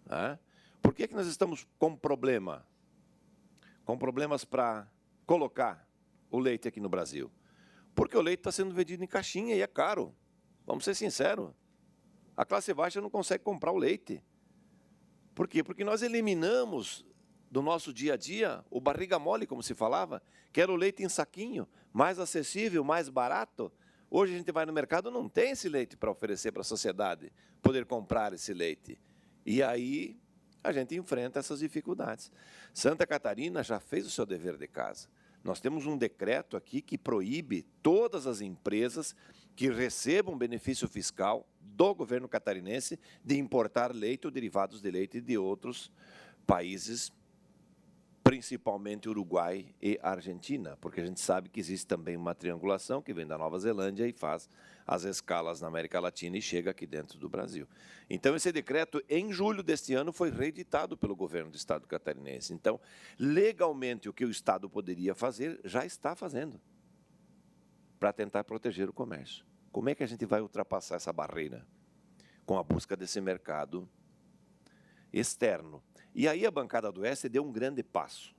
Speaker 6: Né? Por que nós estamos com problema? Com problemas para colocar o leite aqui no Brasil? Porque o leite está sendo vendido em caixinha e é caro. Vamos ser sinceros. A classe baixa não consegue comprar o leite. Por quê? Porque nós eliminamos do nosso dia a dia o barriga mole, como se falava, que era o leite em saquinho, mais acessível, mais barato. Hoje a gente vai no mercado, não tem esse leite para oferecer para a sociedade, poder comprar esse leite. E aí a gente enfrenta essas dificuldades. Santa Catarina já fez o seu dever de casa. Nós temos um decreto aqui que proíbe todas as empresas que recebam benefício fiscal do governo catarinense de importar leite ou derivados de leite de outros países, principalmente Uruguai e Argentina, porque a gente sabe que existe também uma triangulação que vem da Nova Zelândia e faz as escalas na América Latina e chega aqui dentro do Brasil. Então, esse decreto, em julho deste ano, foi reeditado pelo governo do Estado catarinense. Então, legalmente, o que o Estado poderia fazer, já está fazendo, para tentar proteger o comércio. Como é que a gente vai ultrapassar essa barreira? Com a busca desse mercado externo. E aí a bancada do Oeste deu um grande passo.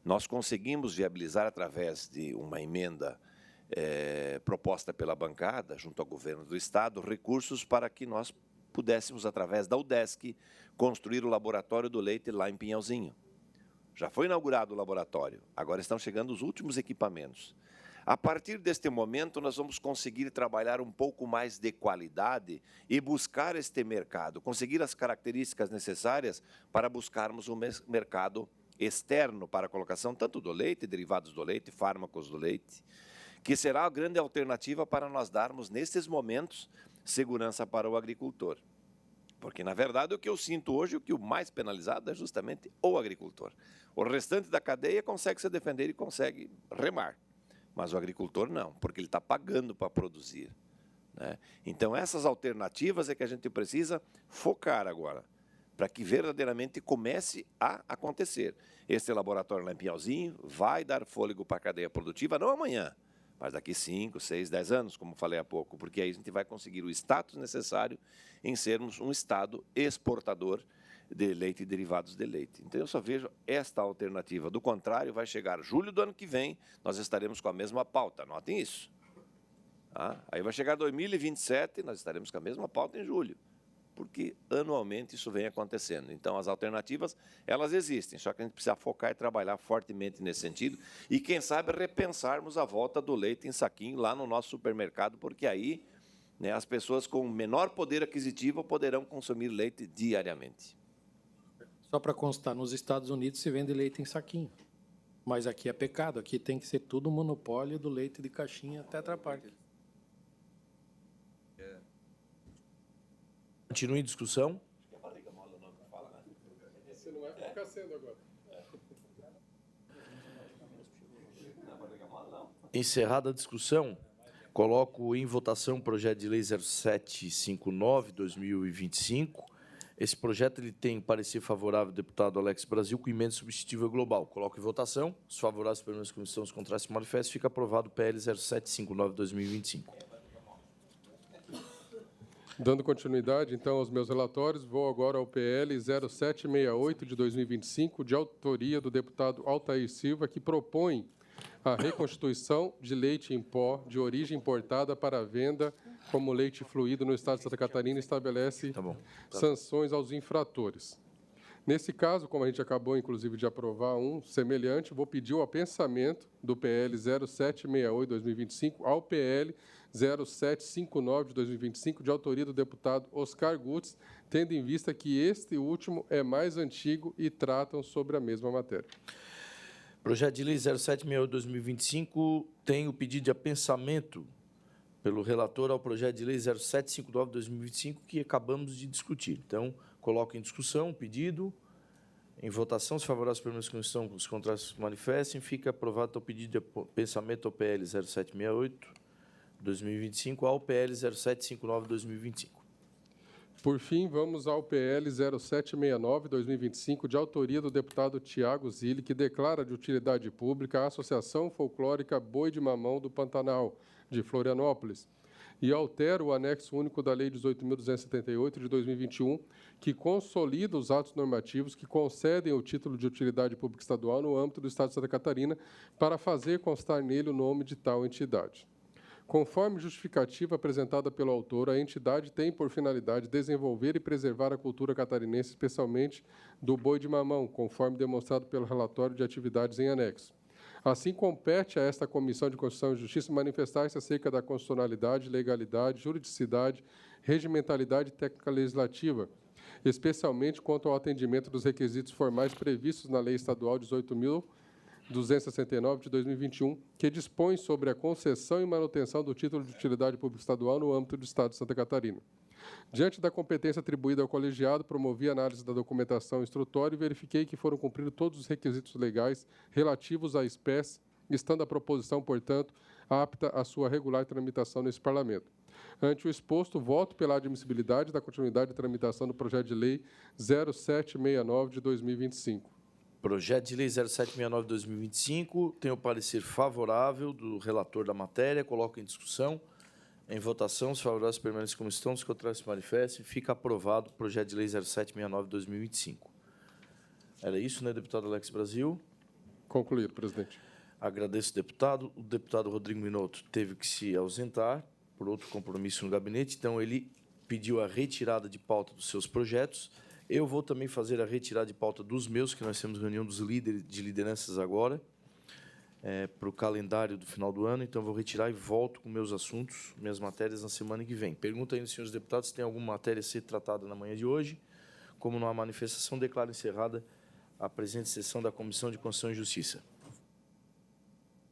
Speaker 6: Nós conseguimos viabilizar, através de uma emenda proposta pela bancada, junto ao governo do Estado, recursos para que nós pudéssemos, através da UDESC, construir o laboratório do leite lá em Pinhalzinho. Já foi inaugurado o laboratório, agora estão chegando os últimos equipamentos. A partir deste momento, nós vamos conseguir trabalhar um pouco mais de qualidade e buscar este mercado, conseguir as características necessárias para buscarmos um mercado externo para a colocação tanto do leite, derivados do leite, fármacos do leite, que será a grande alternativa para nós darmos, nesses momentos, segurança para o agricultor. Porque, na verdade, o que eu sinto hoje, o que o mais penalizado é justamente o agricultor. O restante da cadeia consegue se defender e consegue remar. Mas o agricultor não, porque ele está pagando para produzir, né? Então, essas alternativas é que a gente precisa focar agora, para que verdadeiramente comece a acontecer. Este laboratório lá em Pinhalzinho vai dar fôlego para a cadeia produtiva, não amanhã, mas daqui 5, 6, 10 anos, como falei há pouco, porque aí a gente vai conseguir o status necessário em sermos um Estado exportador de leite e derivados de leite. Então, eu só vejo esta alternativa. Do contrário, vai chegar julho do ano que vem, nós estaremos com a mesma pauta. Notem isso. Aí vai chegar 2027, nós estaremos com a mesma pauta em julho, porque anualmente isso vem acontecendo. Então, as alternativas, elas existem, só que a gente precisa focar e trabalhar fortemente nesse sentido e, quem sabe, repensarmos a volta do leite em saquinho lá no nosso supermercado, porque aí, né, as pessoas com menor poder aquisitivo poderão consumir leite diariamente.
Speaker 2: Só para constar, nos Estados Unidos se vende leite em saquinho. Mas aqui é pecado, aqui tem que ser tudo monopólio do leite de caixinha Tetra Pak.
Speaker 1: Continue em discussão.
Speaker 3: Se não é, ficar sendo agora.
Speaker 1: Encerrada a discussão, coloco em votação o projeto de lei 0759/2025. Esse projeto ele tem parecer favorável do deputado Alex Brasil com emenda substitutiva global. Coloco em votação. Os favoráveis permanecem como estão, os contrários se manifestam. Fica aprovado o PL 0759/2025.
Speaker 3: Dando continuidade, então, aos meus relatórios, vou agora ao PL 0768 de 2025, de autoria do deputado Altair Silva, que propõe a reconstituição de leite em pó de origem importada para venda como leite fluido no Estado de Santa Catarina e estabelece sanções aos infratores. Nesse caso, como a gente acabou, inclusive, de aprovar um semelhante, vou pedir o apensamento do PL 0768 de 2025 ao PL 0759 de 2025, de autoria do deputado Oscar Gutz, tendo em vista que este último é mais antigo e tratam sobre a mesma matéria.
Speaker 1: Projeto de lei 0768/2025 tem o pedido de apensamento pelo relator ao projeto de lei 0759/2025 que acabamos de discutir. Então, coloco em discussão o pedido, em votação, se favoráveis permanecem como estão, os contrários se manifestem, fica aprovado o pedido de apensamento ao PL 0768/2025 ao PL 0759/2025.
Speaker 3: Por fim, vamos ao PL 0769/2025, de autoria do deputado Tiago Zilli, que declara de utilidade pública a Associação Folclórica Boi de Mamão do Pantanal, de Florianópolis, e altera o anexo único da Lei 18.278, de 2021, que consolida os atos normativos que concedem o título de utilidade pública estadual no âmbito do Estado de Santa Catarina, para fazer constar nele o nome de tal entidade. Conforme justificativa apresentada pelo autor, a entidade tem por finalidade desenvolver e preservar a cultura catarinense, especialmente do boi de mamão, conforme demonstrado pelo relatório de atividades em anexo. Assim, compete a esta Comissão de Constituição e Justiça manifestar-se acerca da constitucionalidade, legalidade, juridicidade, regimentalidade e técnica legislativa, especialmente quanto ao atendimento dos requisitos formais previstos na Lei Estadual 18.269, de 2021, que dispõe sobre a concessão e manutenção do título de utilidade pública estadual no âmbito do Estado de Santa Catarina. Diante da competência atribuída ao colegiado, promovi a análise da documentação instrutória e verifiquei que foram cumpridos todos os requisitos legais relativos à espécie, estando a proposição, portanto, apta à sua regular tramitação nesse Parlamento. Ante o exposto, voto pela admissibilidade da continuidade de tramitação do projeto de lei 0769 de 2025.
Speaker 1: Projeto de lei 0769/2025 tem o parecer favorável do relator da matéria. Coloco em discussão. Em votação, os favoráveis permanecem como estão, os contrários se manifestem. Fica aprovado o projeto de lei 0769/2025. Era isso, né, deputado Alex Brasil?
Speaker 3: Concluído, presidente.
Speaker 1: Agradeço, deputado. O deputado Rodrigo Minotto teve que se ausentar por outro compromisso no gabinete, então ele pediu a retirada de pauta dos seus projetos. Eu vou também fazer a retirada de pauta dos meus, que nós temos reunião dos líderes de lideranças agora, para o calendário do final do ano, então vou retirar e volto com meus assuntos, minhas matérias na semana que vem. Pergunta aí, senhores deputados, se tem alguma matéria a ser tratada na manhã de hoje. Como não há manifestação, declaro encerrada a presente sessão da Comissão de Constituição e Justiça.